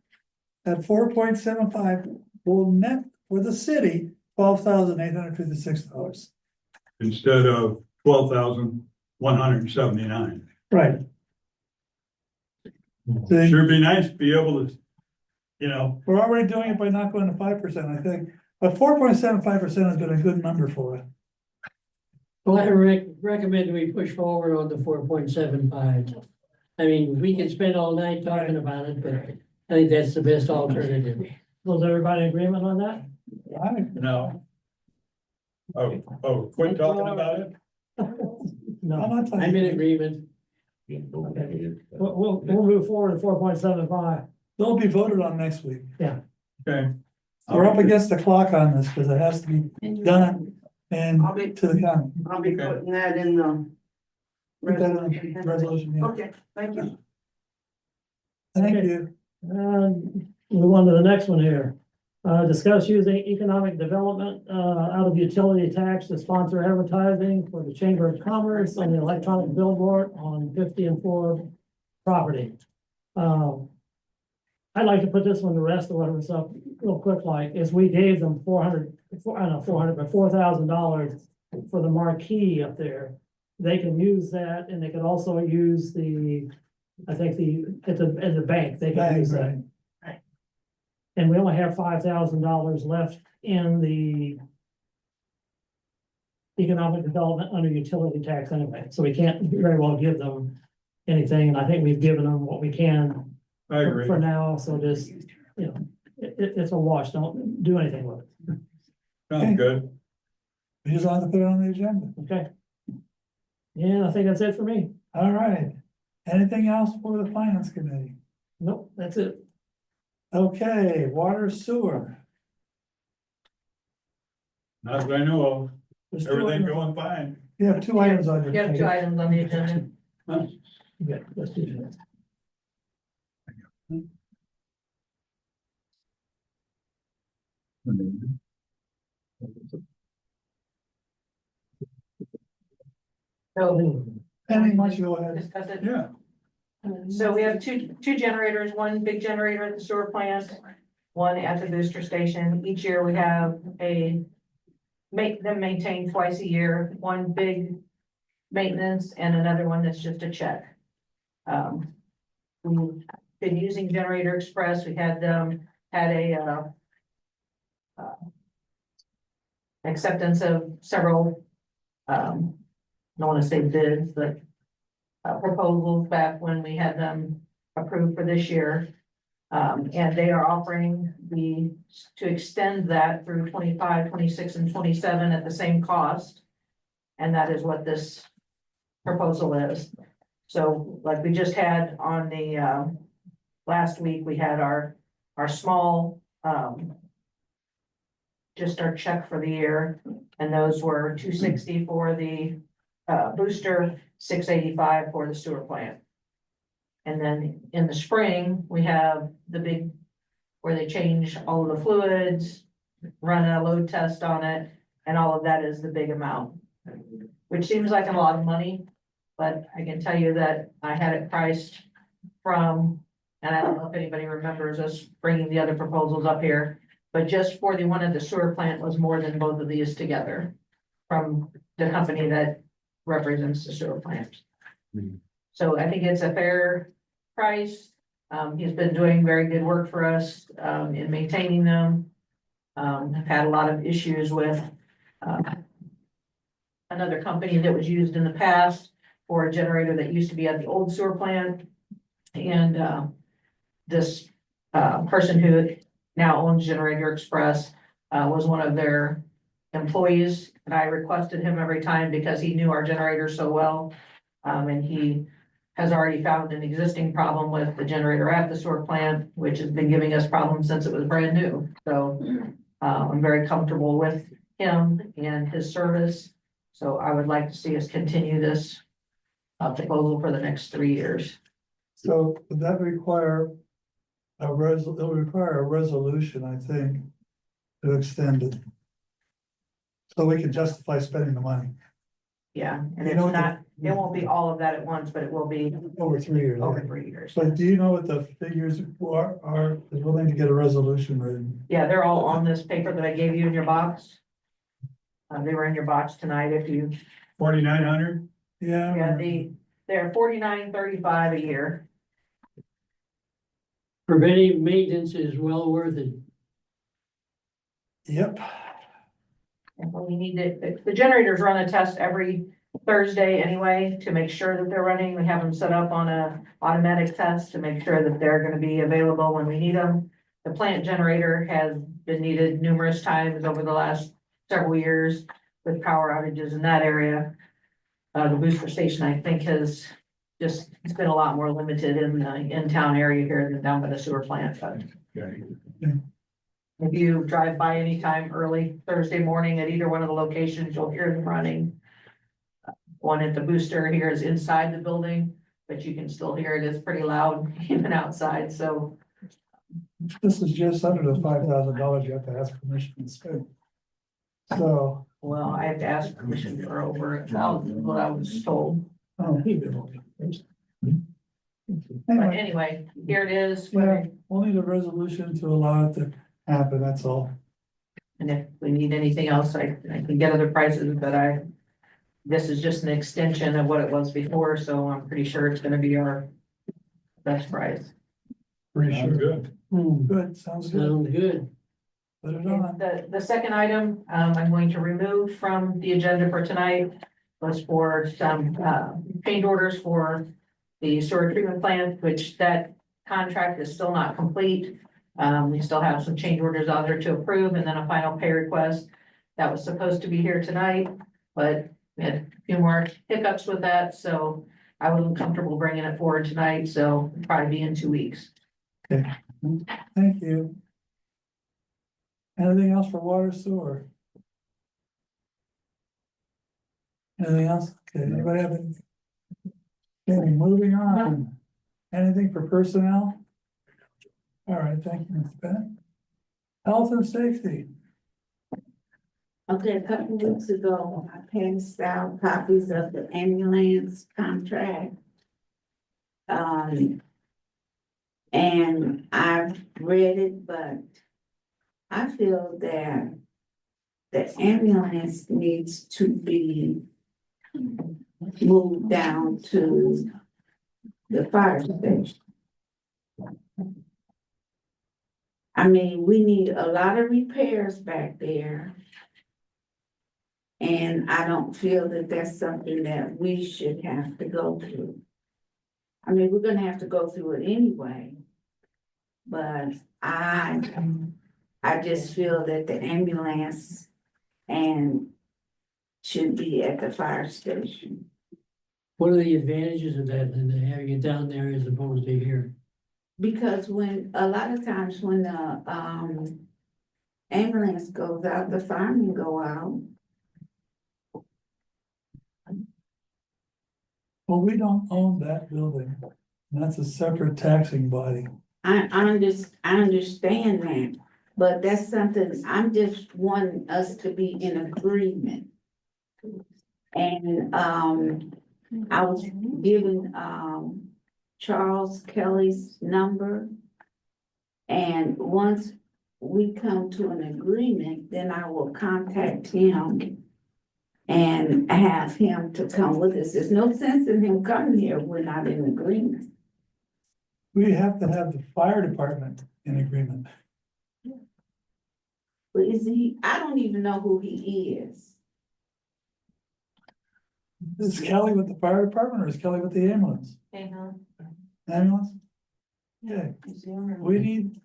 S2: At 4.75 will net for the city $12,856.
S4: Instead of 12,179.
S2: Right.
S4: Sure be nice to be able to,
S2: We're already doing it by not going to 5%, I think, but 4.75% has been a good number for it.
S1: Well, I recommend we push forward on the 4.75. I mean, we can spend all night talking about it, but I think that's the best alternative.
S6: Was everybody in agreement on that?
S4: no. Oh, quit talking about it?
S6: No.
S2: I'm not talking-
S1: I'm in agreement.
S6: We'll move forward to 4.75.
S2: They'll be voted on next week.
S4: Okay.
S2: We're up against the clock on this because it has to be done and
S8: I'll be-
S2: to the county.
S8: I'll be
S4: Okay.
S8: putting that in the
S2: Put that in the
S8: resolution.
S2: resolution, yeah.
S8: Okay, thank you.
S2: Thank
S6: Okay.
S2: you.
S6: Move on to the next one here. Discuss using economic development, out of utility tax to sponsor advertising for the Chamber of Commerce on the electronic billboard on 50 and 4 property. I'd like to put this one to rest or whatever, so real quick, like, is we gave them $4,000 for the marquee up there. They can use that and they could also use at the bank, they can use that. And we only have $5,000 left in the economic development under utility tax anyway, so we can't very well give them anything, and I think we've given them what we can
S4: I agree.
S6: for now, so just, it's a wash, don't do anything with it,
S4: Sounds good.
S2: We just want to put it on the agenda.
S6: okay? Yeah, I think that's it for me.
S2: All right. Anything else for the finance committee?
S6: Nope, that's it.
S2: Okay, water sewer.
S4: Not that I know of.
S2: There's two
S4: Everything
S2: items-
S4: going fine.
S2: You have two items on your.
S8: You have two items on the agenda.
S6: Yeah, let's do that.
S8: So,
S2: Penny, why don't you go ahead?
S8: discuss it.
S4: Yeah.
S8: So we have two generators, one big generator at the sewer plant, one at the booster station. Each year we have make them maintained twice a year, one big maintenance and another one that's just a check. We've been using Generator Express. We had them, had a acceptance of several, I don't want to say bids, but proposals back when we had them approved for this year. And they are offering to extend that through 25, 26, and 27 at the same cost. And that is what this proposal is. So like we just had on the, last week, we had our small, just our check for the year. And those were $260 for the, booster, $685 for the sewer plant. And then in the spring, we have the big, where they change all of the fluids, run a load test on it, and all of that is the big amount. Which seems like a lot of money, but I can tell you that I had it priced from, and I don't know if anybody remembers us bringing the other proposals up here, but just for the one at the sewer plant was more than both of these together from the company that represents the sewer plant. So I think it's a fair price. He's been doing very good work for us, in maintaining them. I've had a lot of issues with, another company that was used in the past for a generator that used to be at the old sewer plant. And, this, person who now owns Generator Express, was one of their employees. And I requested him every time because he knew our generator so well. And he has already found an existing problem with the generator at the sewer plant, which has been giving us problems since it was brand new. So, I'm very comfortable with him and his service. So I would like to see us continue this proposal for the next 3 years.
S2: So would that require it'll require a resolution, I think, to extend it. So we can justify spending the money
S8: Yeah, and
S2: You
S8: it's
S2: know what the-
S8: not, it won't be all of that at once, but it will be
S2: over 3 years.
S8: over 3 years.
S2: But do you know what the figures are is willing to get a resolution written?
S8: Yeah, they're all on this paper that I gave you in your box. They were in your box tonight if you,
S4: 4,900?
S8: yeah, they're $49.35 a year.
S1: Preventive maintenance is well worth it.
S2: Yep.
S8: And when we need it, the generators run a test every Thursday anyway, to make sure that they're running. We have them set up on a automatic test to make sure that they're gonna be available when we need them. The plant generator has been needed numerous times over the last several years with power outages in that area. The booster station, I think, has just, it's been a lot more limited in the in-town area here than down by the sewer plant, but. If you drive by anytime early Thursday morning at either one of the locations, you'll hear them running. One at the booster here is inside the building, but you can still hear it. It's pretty loud even outside, so.
S2: This is just under the $5,000 you have to ask permission to spend. So.
S8: Well, I have to ask permission for over 1,000, what I was told.
S2: Oh,
S8: But
S2: anyway,
S8: anyway, here it is.
S2: yeah, we'll need a resolution to allow it to happen, that's all.
S8: And if we need anything else, I can get other prices, but this is just an extension of what it was before, so I'm pretty sure it's gonna be our best price.
S2: Pretty
S4: Sounds
S2: sure.
S4: good.
S2: Good, sounds good.
S1: Sounds good.
S2: Put it on.
S8: The second item, I'm going to remove from the agenda for tonight was for some, change orders for the sewer treatment plant, which that contract is still not complete. We still have some change orders out there to approve and then a final pay request that was supposed to be here tonight, but we had a few more hiccups with that, so I wasn't comfortable bringing it forward tonight, so it'll probably be in 2 weeks.
S2: Thank you. Anything else for water sewer? Anything else? Okay, anybody have anything? Okay, moving on. Anything for personnel? All right, thank you, Ms. Bennett. Health and safety.
S10: Okay, a couple weeks ago, I passed out copies of the ambulance contract. And I've read it, but I feel that the ambulance needs to be moved down to the fire station. I mean, we need a lot of repairs back there. And I don't feel that that's something that we should have to go through. I mean, we're gonna have to go through it anyway. But I just feel that the ambulance and should be at the fire station.
S1: What are the advantages of that, Linda, having it down there as opposed to here?
S10: Because when, a lot of times when the, ambulance goes out, the firemen go out.
S2: Well, we don't own that building. And that's a separate taxing body.
S10: I understand that, but that's something, I'm just wanting us to be in agreement. And, I was given, Charles Kelly's number. And once we come to an agreement, then I will contact him and have him to come with us. There's no sense in him coming here if we're not in agreement.
S2: We have to have the fire department in agreement.
S10: But is he, I don't even know who he is.
S2: Is Kelly with the fire department or is Kelly with the ambulance? Ambulance? Yeah, we need,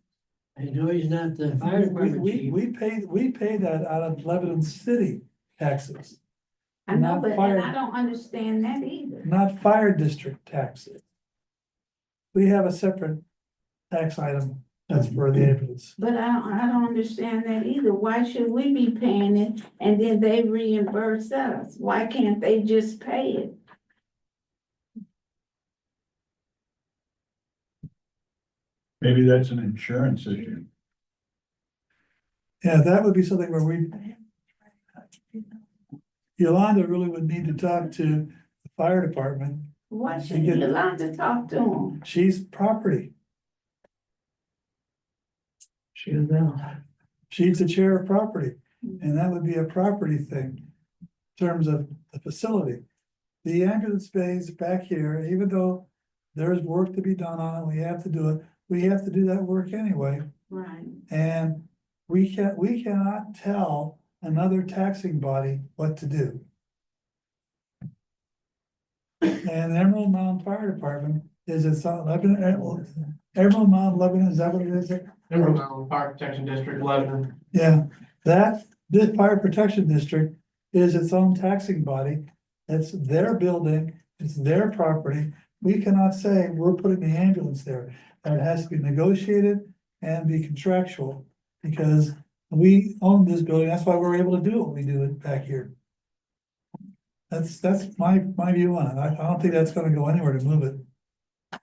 S1: I know he's not the fire department chief.
S2: we pay that out of Lebanon City taxes,
S10: I know,
S2: Not
S10: but and
S2: fire.
S10: I don't understand that either.
S2: not fire district taxes. We have a separate tax item that's for the ambulance.
S10: But I don't understand that either. Why should we be paying it and then they reimburse us? Why can't they just pay it?
S3: Maybe that's an insurance issue.
S2: Yeah, that would be something where we. Yolanda really would need to talk to the fire department.
S10: Why should
S2: You get-
S10: Yolanda talk to them?
S2: She's property.
S6: She is now.
S2: She's the chair of property, and that would be a property thing in terms of the facility. The ambulance space back here, even though there's work to be done on it, we have to do it, we have to do that work anyway.
S10: Right.
S2: And we cannot tell another taxing body what to do. And Emerald Mountain Fire Department is its own, Emerald Mountain, Lebanon, is that what it is?
S9: Emerald Mountain Fire Protection District, Lebanon.
S2: Yeah, this fire protection district is its own taxing body. It's their building, it's their property. We cannot say we're putting the ambulance there. And it has to be negotiated and be contractual. Because we own this building, that's why we're able to do what we do it back here. That's my view on it. I don't think that's gonna go anywhere to move it.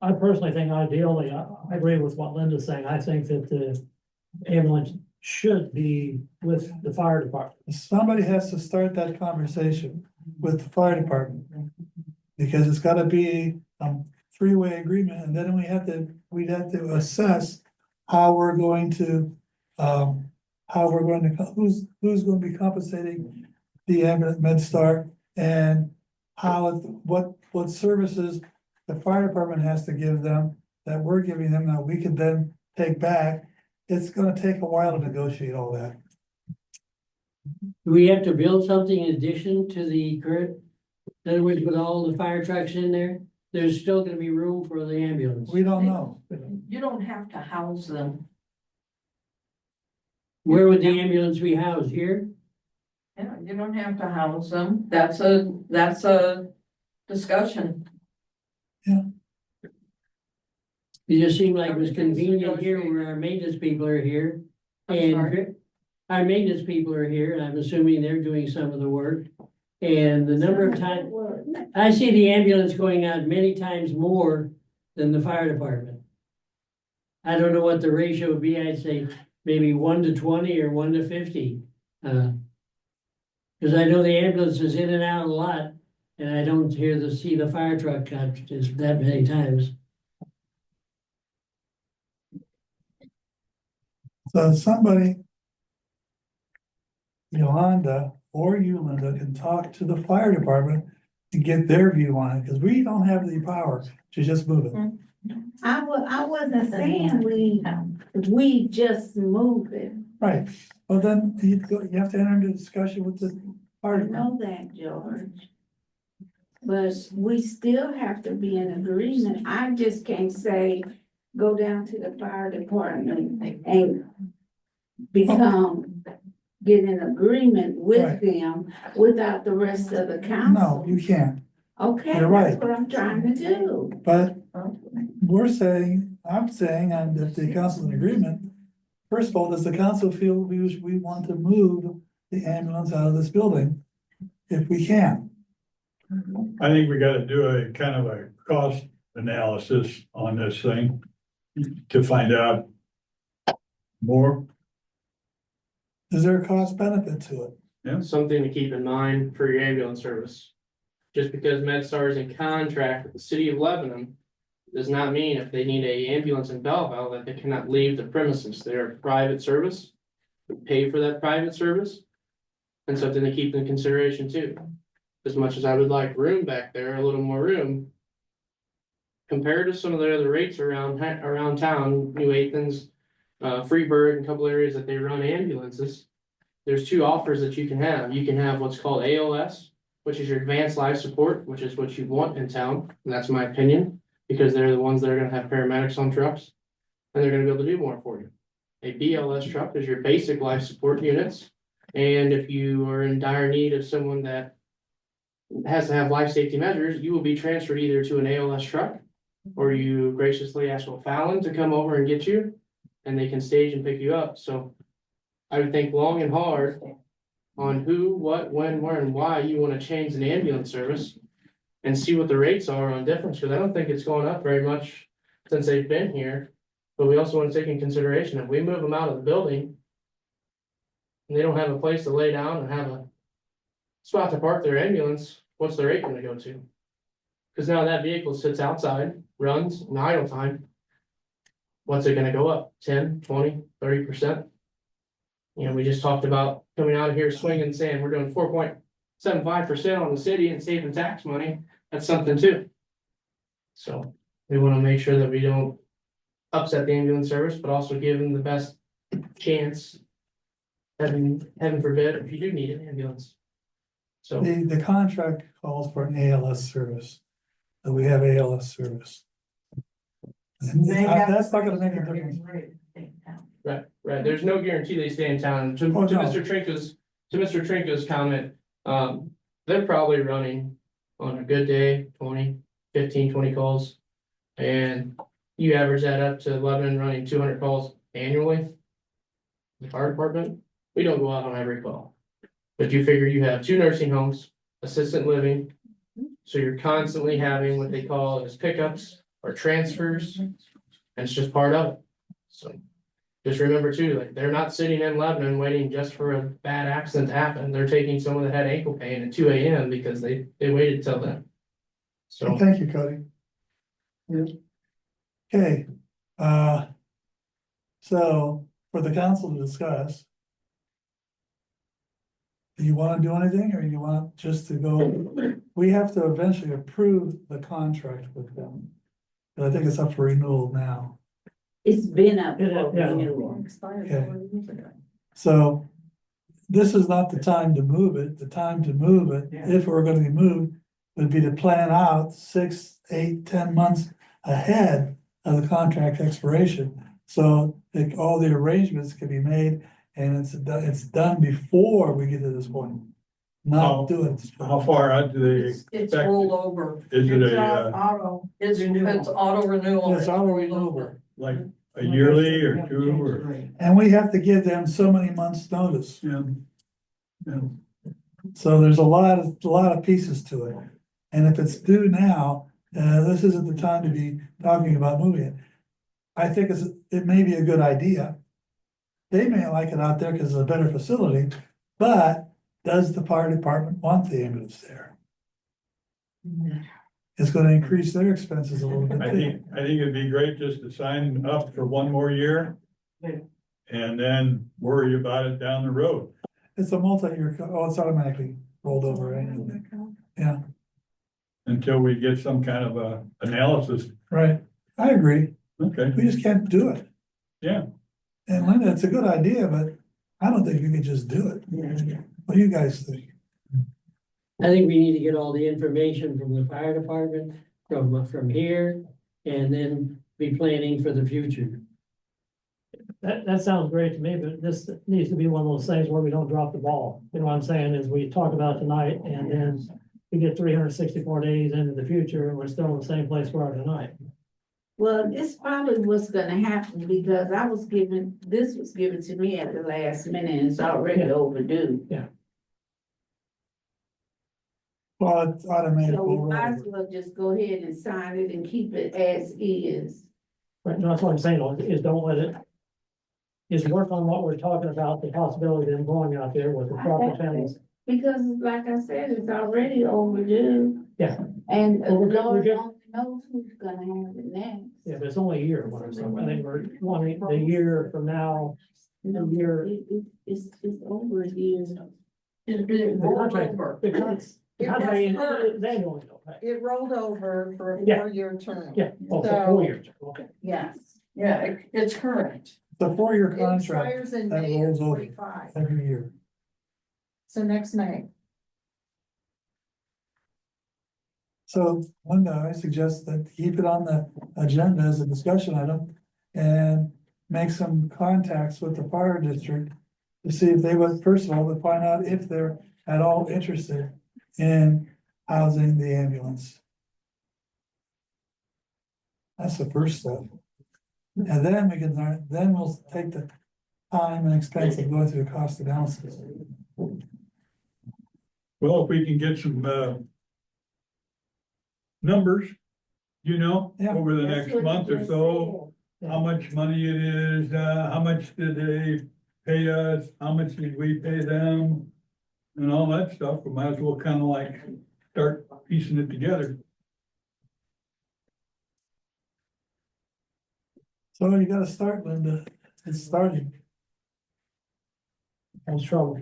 S6: I personally think ideally, I agree with what Linda's saying. I think that the ambulance should be with the fire department.
S2: Somebody has to start that conversation with the fire department. Because it's gotta be a three-way agreement, and then we'd have to assess how we're going to, who's gonna be compensating the ambulance MedStar, and what services the fire department has to give them that we're giving them that we can then take back. It's gonna take a while to negotiate all that.
S1: Do we have to build something in addition to the current? In other words, with all the fire trucks in there, there's still gonna be room for the ambulance.
S2: We don't know.
S8: You don't have to house them.
S1: Where would the ambulance be housed? Here?
S8: Yeah, you don't have to house them. That's a discussion.
S1: It just seemed like it was convenient here where our maintenance people are here. And our maintenance people are here, and I'm assuming they're doing some of the work. And the number of times, I see the ambulance going out many times more than the fire department. I don't know what the ratio would be. I'd say maybe 1 to 20 or 1 to 50. Cause I know the ambulance is in and out a lot, and I don't see the fire truck cut just that many times.
S2: So somebody, Yolanda or you, Linda, can talk to the fire department and get their view on it, because we don't have the power to just move it.
S10: I wasn't saying we just move it.
S2: Right, well then, you have to enter into discussion with the
S10: I
S2: fire department.
S10: know that, George. But we still have to be in agreement. I just can't say, go down to the fire department and get in agreement with
S2: Right.
S10: them without the rest of the
S2: No,
S10: council.
S2: you can't,
S10: Okay,
S2: You're right.
S10: that's what I'm trying to do.
S2: but I'm saying, and if the council's in agreement, first of all, does the council feel we want to move the ambulance out of this building? If we can,
S4: I think we gotta do a kind of a cost analysis on this thing to find out more.
S2: is there a cost benefit to it?
S9: Something to keep in mind for your ambulance service. Just because MedStar is in contract with the city of Lebanon does not mean if they need a ambulance in Belleville that they cannot leave the premises. They're a private service. We pay for that private service. And something to keep in consideration too. As much as I would like room back there, a little more room. Compared to some of the other rates around town, New Athens, Freeburg, and a couple areas that they run ambulances. There's two offers that you can have. You can have what's called ALS, which is your advanced life support, which is what you want in town. And that's my opinion, because they're the ones that are gonna have paramedics on trucks. And they're gonna be able to do more for you. A BLS truck is your basic life support units. And if you are in dire need of someone that has to have life safety measures, you will be transferred either to an ALS truck, or you graciously ask Fallon to come over and get you, and they can stage and pick you up. So I would think long and hard on who, what, when, where, and why you want to change an ambulance service, and see what the rates are on difference, because I don't think it's gone up very much since they've been here. But we also want to take in consideration, if we move them out of the building and they don't have a place to lay down and have a spot to park their ambulance, what's the rate gonna go to? Because now that vehicle sits outside, runs in idle time. What's it gonna go up? 10, 20, 30%? You know, we just talked about coming out of here swinging and saying we're doing 4.75% on the city and saving tax money. That's something too. So we want to make sure that we don't upset the ambulance service, but also give them the best chance. Heaven forbid, if you do need an ambulance. So
S2: The contract calls for an ALS service, that we have ALS service. And that's not gonna make a difference.
S9: right, there's no guarantee they stay in town. To
S2: Oh, no.
S9: Mr. Trinka's comment, they're probably running on a good day, 20, 15, 20 calls. And you average that up to Lebanon running 200 calls annually. The fire department, we don't go out on every call. But you figure you have 2 nursing homes, assisted living. So you're constantly having what they call as pickups or transfers. And it's just part of it. So just remember too, like they're not sitting in Lebanon waiting just for a bad accident to happen. They're taking someone that had ankle pain at 2 AM because they waited till then. So
S2: Thank you, Cody. Okay, so for the council to discuss. Do you wanna do anything, or you want just to go, we have to eventually approve the contract with them. But I think it's up for renewal now,
S10: It's been up for
S6: Yeah.
S10: renewal.
S2: okay. So. This is not the time to move it, the time to move it, if we're gonna be moved, would be to plan out 6, 8, 10 months ahead of the contract expiration. So that all the arrangements can be made and it's done before we get to this point. Not do it. at this point.
S4: How far out do they
S11: It's
S4: expect?
S11: rolled over.
S4: Is it
S11: It's
S4: a,
S11: auto, it's auto renewal.
S2: It's auto renewable.
S4: like a yearly or 2 or?
S2: And we have to give them so many months' notice.
S4: Yeah. Yeah.
S2: So there's a lot of pieces to it. And if it's due now, this isn't the time to be talking about moving it. I think it may be a good idea. they may like it out there because it's a better facility, but does the fire department want the ambulance there? It's gonna increase their expenses a little bit.
S4: I think it'd be great just to sign up for one more year. And then worry about it down the road.
S2: It's a multi-year, it's automatically rolled over anyway. Yeah,
S4: Until we get some kind of a analysis.
S2: right. I agree.
S4: Okay,
S2: We just can't do it.
S4: yeah.
S2: And Linda, it's a good idea, but I don't think you can just do it. What do you guys think?
S1: I think we need to get all the information from the fire department, from here, and then be planning for the future.
S6: That sounds great to me, but this needs to be one of those things where we don't drop the ball. You know what I'm saying, is we talk about it tonight and then we get 364 days into the future and we're still in the same place we are tonight.
S10: Well, this probably what's gonna happen because this was given to me at the last minute and it's already
S6: Yeah.
S10: overdue.
S2: Well, it's automatic.
S10: So we might as well just go ahead and sign it and keep it as is.
S6: But no, that's what I'm saying, is don't let it. Is work on what we're talking about, the possibility of them going out there with the proper channels.
S10: Because like I said, it's already overdue.
S6: Yeah.
S10: And
S6: Well, we're
S10: Lord
S6: good.
S10: only knows who's gonna have it next.
S6: Yeah, but it's only a year, what I'm saying. I think we're wanting the year from now,
S10: No,
S6: a year.
S10: It's over a year.
S6: The contract, the contract,
S11: It was
S6: they only don't pay.
S11: It rolled over for a
S6: Yeah.
S11: 4-year term.
S6: Yeah, oh, for 4 years, okay.
S10: Yes.
S11: Yeah, it's current.
S2: It's a 4-year
S11: It
S2: contract
S11: expires in
S2: that
S11: May of
S2: rolls over
S11: 45,
S2: every year.
S11: so next May.
S2: So Linda, I suggest that keep it on the agenda as a discussion item and make some contacts with the fire district to see if they would, first of all, to find out if they're at all interested in housing the ambulance. That's the first step. And then we can learn, then we'll take the time and expense of going through a cost analysis.
S4: Well, if we can get some, numbers,
S2: Yeah.
S4: over the
S10: That's
S4: next
S10: what
S4: month
S10: you
S4: or
S10: just
S4: so, how much money it is, how much did they pay us, how much did we pay them? And all that stuff, we might as well kind of like start piecing it together.
S2: So you gotta start, Linda. It's starting.
S6: That's trouble.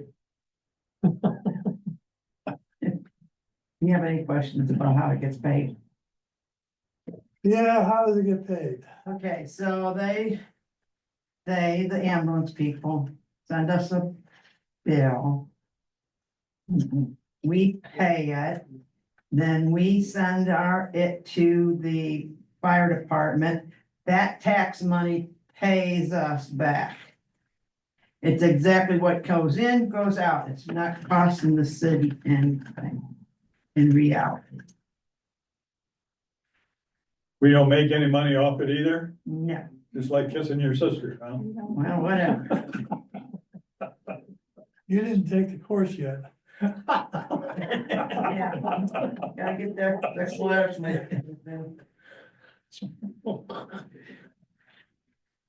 S8: You have any questions about how it gets paid?
S2: Yeah, how does it get paid?
S8: Okay, so the ambulance people send us a bill. We pay it, then we send it to the fire department. That tax money pays us back. It's exactly what goes in, goes out. It's not costing the city anything in reality.
S4: We don't make any money off it either,
S8: No,
S4: just like kissing your sister, huh?
S8: well, whatever.
S2: You didn't take the course yet.
S8: Yeah. Gotta get their slash.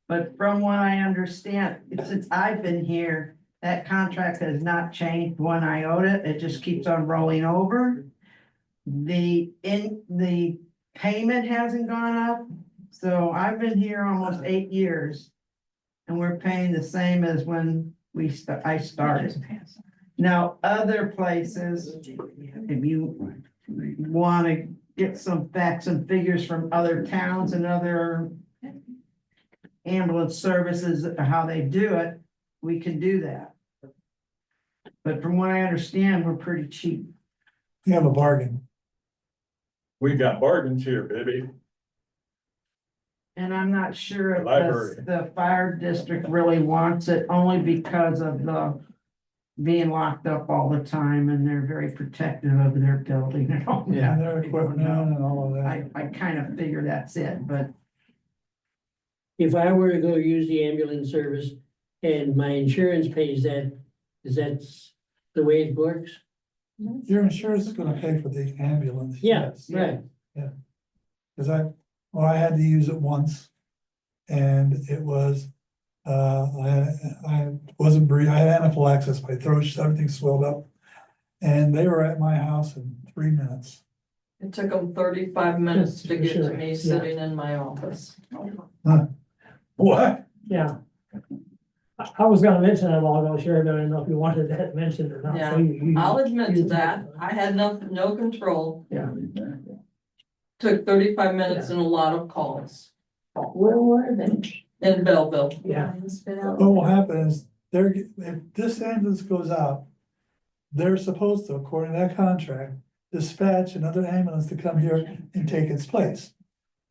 S8: But from what I understand, since I've been here, that contract has not changed one iota. It just keeps on rolling over. The payment hasn't gone up, so I've been here almost 8 years. And we're paying the same as when I started. Now, other places, if you wanna get some facts and figures from other towns and other ambulance services, how they do it, we can do that. But from what I understand, we're pretty cheap.
S2: You have a bargain.
S4: We got bargains here, baby.
S8: And I'm not sure if
S4: Library.
S8: the fire district really wants it, only because of the being locked up all the time, and they're very protective of their building and all
S2: Yeah,
S8: that.
S2: their equipment and all of that.
S8: I kind of figure that's it, but
S1: If I were to go use the ambulance service and my insurance pays that, is that the way it works?
S2: Your insurance is gonna pay for the ambulance.
S1: Yeah,
S2: yes.
S1: right.
S2: Cause I had to use it once. And it was I wasn't breathing, I had anaphylaxis, my throat, everything swelled up. And they were at my house in 3 minutes.
S11: It took them 35 minutes to get to
S6: Sure,
S11: me
S6: yeah.
S11: sitting in my office.
S4: What?
S6: Yeah. I was gonna mention that a while ago, Sherry, but I didn't know if you wanted that mentioned or not.
S11: Yeah,
S6: So you-
S11: I'll admit to that. I had no control.
S6: Yeah.
S11: Took 35 minutes and a lot of calls
S10: Where were they?
S11: in Belleville.
S6: Yeah.
S2: What will happen is, if this ambulance goes out, they're supposed to, according to that contract, dispatch another ambulance to come here and take its place.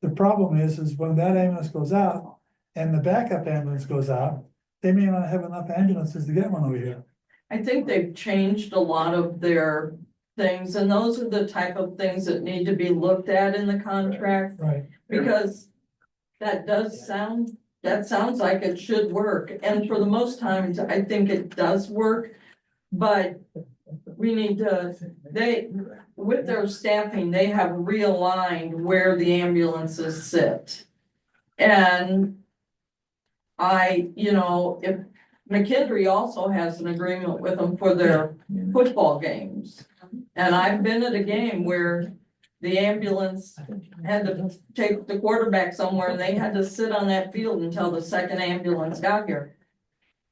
S2: The problem is when that ambulance goes out and the backup ambulance goes out, they may not have enough ambulances to get one over here.
S11: I think they've changed a lot of their things, and those are the type of things that need to be looked at in the contract,
S2: Right.
S11: because that sounds like it should work, and for the most times, I think it does work. But we need to, with their staffing, they have realigned where the ambulances sit. And if McKendree also has an agreement with them for their football games. And I've been at a game where the ambulance had to take the quarterback somewhere and they had to sit on that field until the second ambulance got here.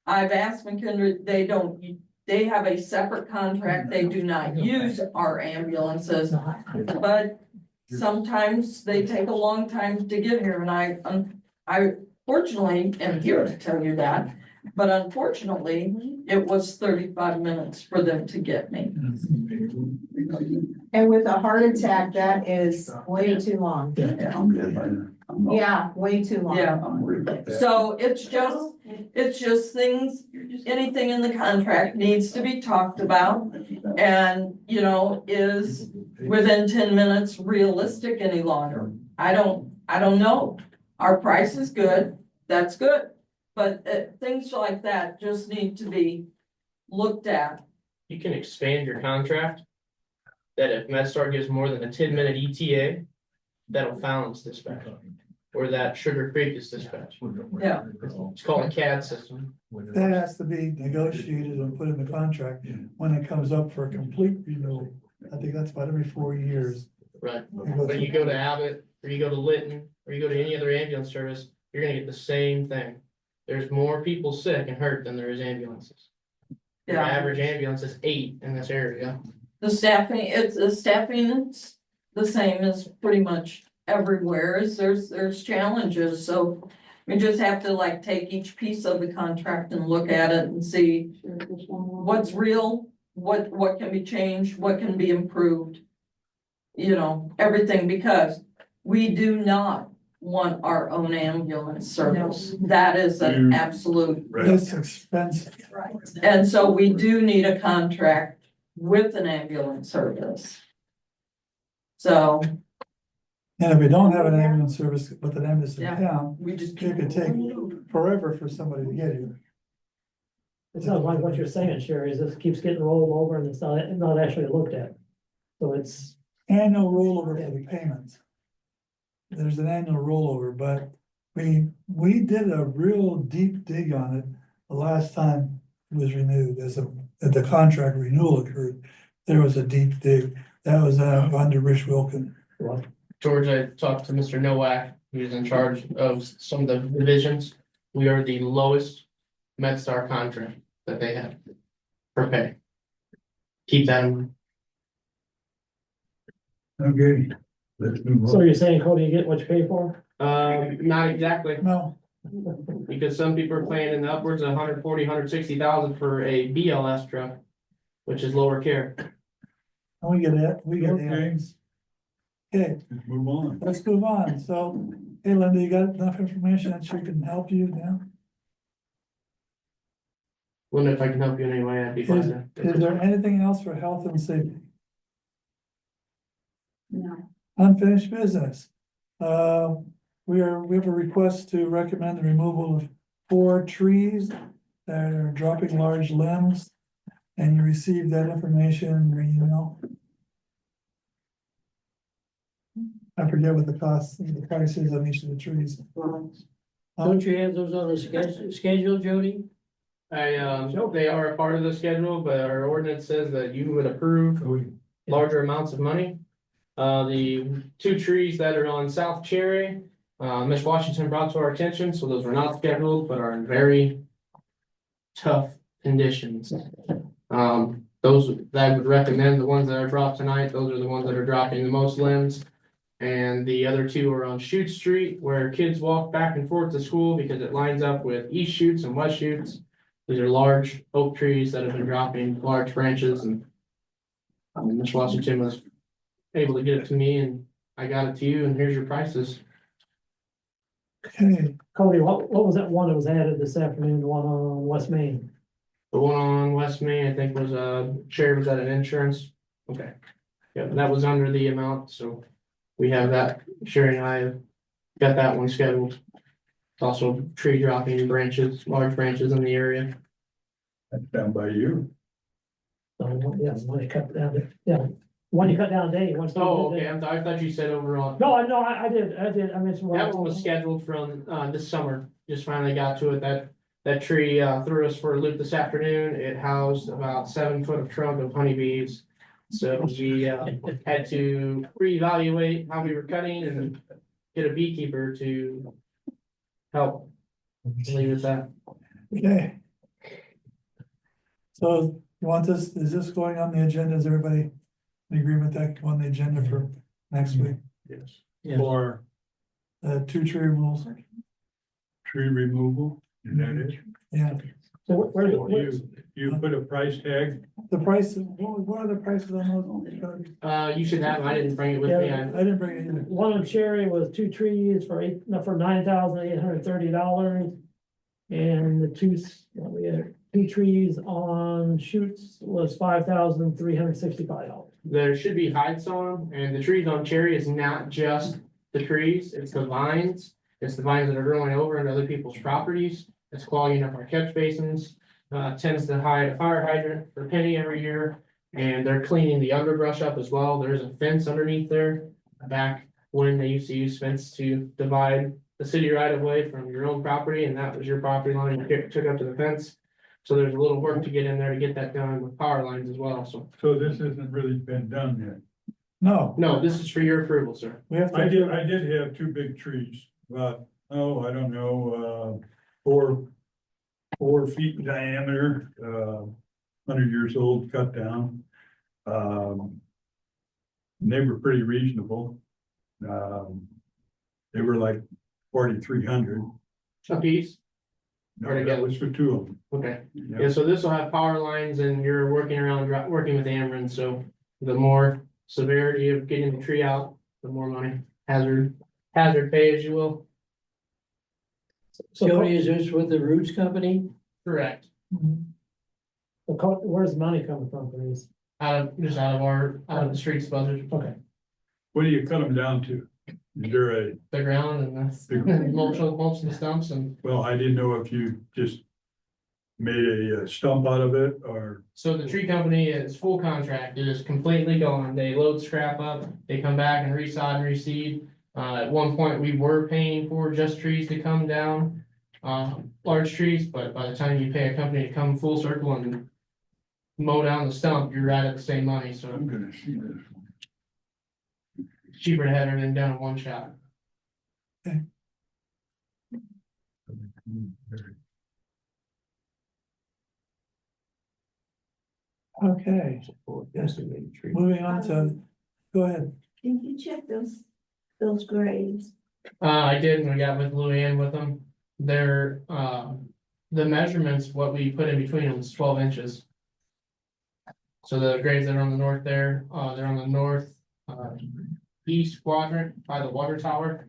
S11: I've asked McKendree, they have a separate contract, they do not use our ambulances, but sometimes they take a long time to get here, and I fortunately am here to tell you that, but unfortunately, it was 35 minutes for them to get me.
S12: And with a heart attack, that is way too long.
S3: I'm good.
S12: Yeah, way too long.
S11: Yeah. So it's just things, anything in the contract needs to be talked about. And, is within 10 minutes realistic any longer? I don't know. Our price is good, that's good. But things like that just need to be looked at.
S9: You can expand your contract. That if MedStar gives more than a 10-minute ETA, that'll Fallon's dispatch. Or that Sugar Creek is dispatched.
S11: Yeah.
S9: It's called a CAD system.
S2: That has to be negotiated and put in the contract when it comes up for a complete renewal. I think that's about every 4 years.
S9: Right. When you go to Abbott, or you go to Lytton, or you go to any other ambulance service, you're gonna get the same thing. There's more people sick and hurt than there is ambulances. The
S11: Yeah.
S9: average ambulance is 8 in this area.
S11: The staffing, it's the same as pretty much everywhere. There's challenges, so we just have to take each piece of the contract and look at it and see what's real, what can be changed, what can be improved. Everything, because we do not want our own ambulance service. That is an absolute,
S2: It's expensive.
S11: and so we do need a contract with an ambulance service. So
S2: And if we don't have an ambulance service with an ambulance in
S11: Yeah.
S2: town,
S11: we just.
S2: it could take forever for somebody to get here.
S6: It sounds like what you're saying, Sherry, is this keeps getting rolled over and it's not actually looked at. So it's,
S2: Annual rollover for the payments. There's an annual rollover, but we did a real deep dig on it the last time it was renewed, as the contract renewal occurred. There was a deep dig. That was under Rich Wilkin.
S9: George, I talked to Mr. Nowak, who's in charge of some of the divisions. We are the lowest MedStar contract that they have for pay. Keep that in mind.
S4: Okay, let's move
S6: so
S4: on.
S6: you're saying, Cody, you get what you pay for?
S9: Not exactly,
S2: No,
S9: because some people are paying in the upwards of 140, 160,000 for a BLS truck, which is lower care.
S2: we get it, we get
S4: Okay.
S2: it. Okay,
S4: Let's move on.
S2: let's move on. So, hey Linda, you got enough information that she can help you now?
S9: Wonder if I can help you in any way, I'd be glad to.
S2: Is there anything else for health and safety?
S10: No.
S2: Unfinished business. We have a request to recommend the removal of 4 trees that are dropping large limbs. And you received that information in your email. I forget what the price is on each of the trees.
S1: Don't you have those on the schedule, Jody?
S9: They are a part of the schedule, but our ordinance says that you would approve larger amounts of money. The two trees that are on South Cherry, Miss Washington brought to our attention, so those were not scheduled, but are in very tough conditions. Those that I would recommend, the ones that are dropped tonight, those are the ones that are dropping the most limbs. And the other two are on Chute Street, where kids walk back and forth to school because it lines up with East Chutes and West Chutes. These are large oak trees that have been dropping large branches, and Miss Washington was able to get it to me, and I got it to you, and here's your prices.
S2: Okay,
S6: Cody, what was that one that was added this afternoon, the one on West Main?
S9: The one on West Main, I think was shared, was that an insurance? Okay. Yeah, that was under the amount, so we have that. Sherry and I have got that one scheduled. It's also tree dropping branches, large branches in the area.
S4: That's down by you.
S6: Yeah, the one you cut down there, yeah, one you cut down today. one-
S9: Oh, okay, I thought you said overall.
S6: No, I did, I mentioned.
S9: That one was scheduled from this summer, just finally got to it. That tree threw us for a loop this afternoon. It housed about 7 foot of trunk of honeybees. So we had to reevaluate how we were cutting and get a beekeeper to help. Leave it at that.
S2: okay. So you want this, is this going on the agenda? Is everybody in agreement that go on the agenda for next week?
S4: Yes.
S1: Yes.
S4: For
S2: Two tree removals,
S4: tree removal, is that it?
S2: yeah.
S6: So where's it?
S4: You put a price tag,
S2: The price, what are the prices on those?
S9: You should have, I didn't bring it with me.
S2: I didn't bring it either.
S6: One on Cherry was 2 trees for $9,830. And the we had 2 trees on Chutes was $5,365.
S9: There should be heights on them, and the trees on Cherry is not just the trees, it's the vines. It's the vines that are growing over into other people's properties. It's clogging up our catch basins. Tends to hide a fire hydrant for a penny every year. And they're cleaning the underbrush up as well. There's a fence underneath there. Back when they used to use fence to divide the city right of way from your own property, and that was your property line you took up to the fence. So there's a little work to get in there to get that done with power lines as well, so.
S4: so this hasn't really been done yet.
S9: No, this is for your approval, sir.
S2: We have to.
S4: I did have 2 big trees, about, I don't know, 4 feet in diameter, 100 years old, cut down. They were pretty reasonable. They were like 4,300.
S9: A piece,
S4: No, that was for 2 of them.
S9: okay.
S4: Yep.
S9: Yeah, so this will have power lines and you're working working with Ameren, so the more severity of getting the tree out, the more money, hazard pay as you will.
S1: Jody, is this with the Roots Company?
S9: Correct.
S6: Where's the money coming from for these?
S9: Out of the streets budget,
S6: Okay.
S4: What do you cut them down to? Is there
S9: the ground and that's mulch and stumps and.
S4: well, I didn't know if you just made a stump out of it or,
S9: So the tree company is full contract, it is completely gone, they load scrap up, they come back and resod and reseed. At one point, we were paying for just trees to come down, large trees, but by the time you pay a company to come full circle and mow down the stump, you're right at the same money, so
S4: I'm gonna see this one.
S9: it's cheaper to have everything done in one shot.
S2: Okay, moving on to, go ahead.
S10: Can you check those grades?
S9: I did, and I got with Luann with them, they're, the measurements, what we put in between them is 12 inches. So the grades that are on the north there, they're on the north, east quadrant by the water tower.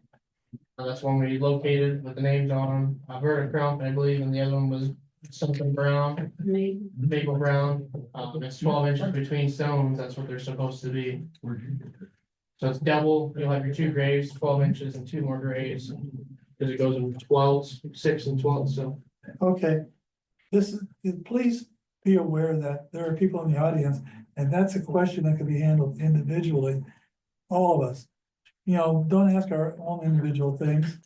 S9: That's one we located with the names on them, Verticrump, I believe, and the other one was something brown,
S10: Me,
S9: maple brown. It's 12 inches between stones, that's what they're supposed to be. So it's double, you'll have your 2 graves, 12 inches and 2 more graves. Cause it goes in 12s, 6 and 12, so.
S2: Okay, please be aware that there are people in the audience, and that's a question that can be handled individually. All of us, don't ask our own individual things.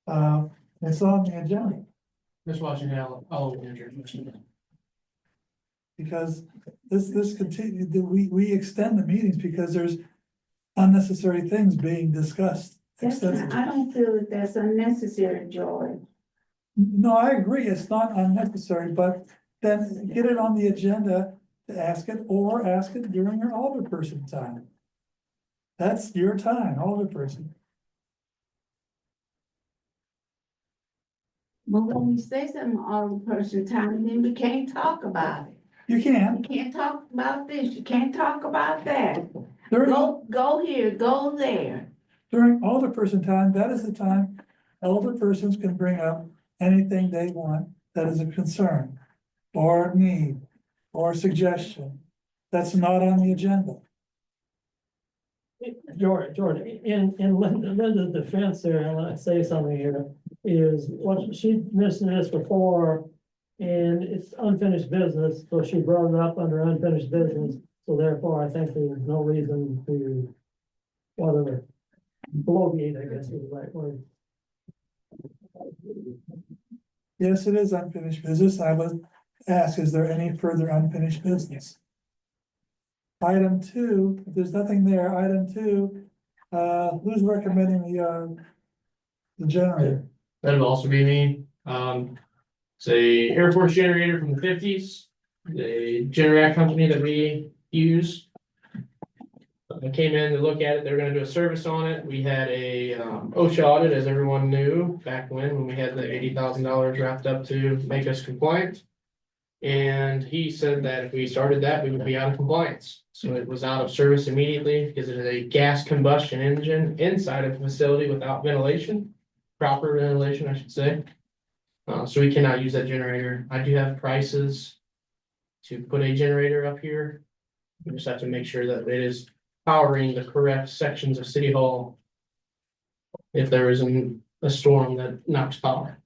S2: It's on the agenda,
S9: Just watching how,
S2: because this continue, we extend the meetings because there's unnecessary things being discussed
S10: That's not,
S2: extensively.
S10: I don't feel that that's unnecessary, George.
S2: No, I agree, it's not unnecessary, but then get it on the agenda to ask it, or ask it during your alderperson time. That's your time, alderperson.
S10: But when we say something all the person time, then we can't talk about it.
S2: You can,
S10: You can't talk about this, you can't talk about that.
S2: during,
S10: Go here, go there.
S2: during alderperson time, that is the time alderpersons can bring up anything they want that is a concern, or need, or suggestion. That's not on the agenda.
S6: George, in Linda's defense there, and I say something here, is what she mentioned this before. And it's unfinished business, so she brought it up under unfinished business, so therefore I think there's no reason to. Whatever, bloviate, I guess is the right word.
S2: Yes, it is unfinished business. I would ask, is there any further unfinished business? Item two, if there's nothing there, item two, who's recommending the generator?
S9: that'd also be me. It's a Air Force generator from the fifties, the Generac company that we use. I came in to look at it, they were gonna do a service on it, we had a OSHA audit, as everyone knew, back when we had the $80,000 wrapped up to make us compliant. And he said that if we started that, we would be out of compliance, so it was out of service immediately, because it is a gas combustion engine inside of a facility without ventilation. Proper ventilation, I should say. So we cannot use that generator. I do have prices to put a generator up here. We just have to make sure that it is powering the correct sections of City Hall. If there is a storm that knocks power,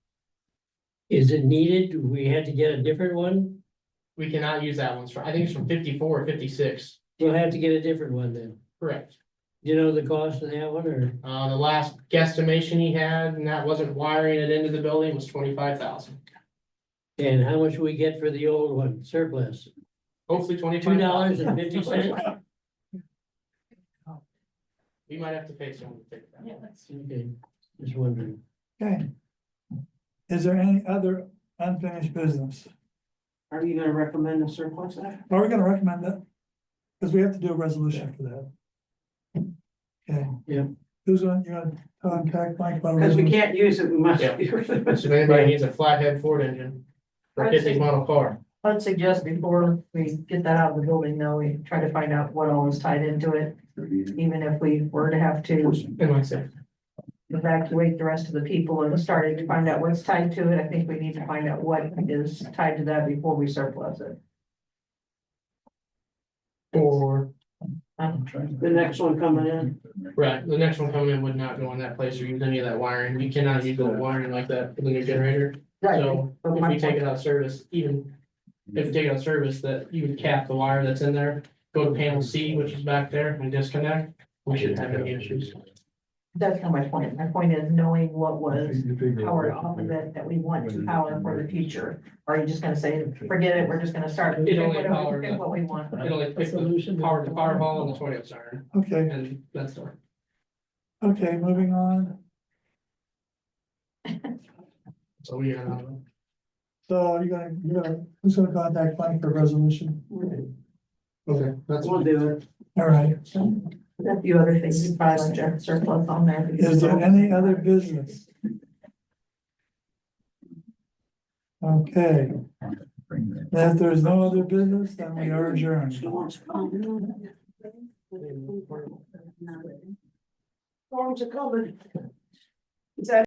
S1: Is it needed? Do we have to get a different one?
S9: we cannot use that one. I think it's from 54 or 56.
S1: We'll have to get a different one then.
S9: Correct.
S1: Do you know the cost of that one, or?
S9: The last guesstimation he had, and that wasn't wiring it into the building, was 25,000.
S1: And how much we get for the old one, surplus?
S9: Hopefully 25.
S1: $2.50?
S9: We might have to pay someone to take that.
S1: Okay, just wondering.
S2: Okay. Is there any other unfinished business?
S7: Are you gonna recommend a surplus act?
S2: Are we gonna recommend that? Because we have to do a resolution for that. Okay.
S1: Yeah.
S2: Who's on, you gonna contact Mike about a
S8: Because we
S2: resolution?
S8: can't use it, we must.
S9: Yeah. So if anybody needs a flathead Ford engine for a 50s model car,
S12: I'd suggest before we get that out of the building, though, we try to find out what all is tied into it. Even if we were to have to
S9: and like I said,
S12: evacuate the rest of the people and starting to find out what's tied to it, I think we need to find out what is tied to that before we surplus it.
S9: or,
S7: The next one coming in?
S9: right, the next one coming in would not go in that place or use any of that wiring. We cannot use the wiring like that for the new generator. So
S12: But
S9: if
S12: my
S9: we take
S12: point-
S9: it out of service, even if we take it out of service, that you would cap the wire that's in there, go to panel C, which is back there, and disconnect, we shouldn't have any issues.
S12: That's not my point. My point is knowing what was powered off of it that we want to power for the future. Or are you just gonna say, forget it, we're just gonna start
S9: It
S12: pick
S9: only
S12: whatever,
S9: powered
S12: pick
S9: the-
S12: what we want.
S9: It only picks the power to fire hall and the tornado siren,
S2: Okay,
S9: and that's all.
S2: okay, moving on.
S9: So we,
S2: So who's gonna contact Mike for resolution?
S9: okay, that's
S7: We'll do it.
S2: All right.
S12: A few other things you probably want your surplus on there. because-
S2: Is there any other business? Okay. If there's no other business, then we are adjourned.
S12: Storms are coming.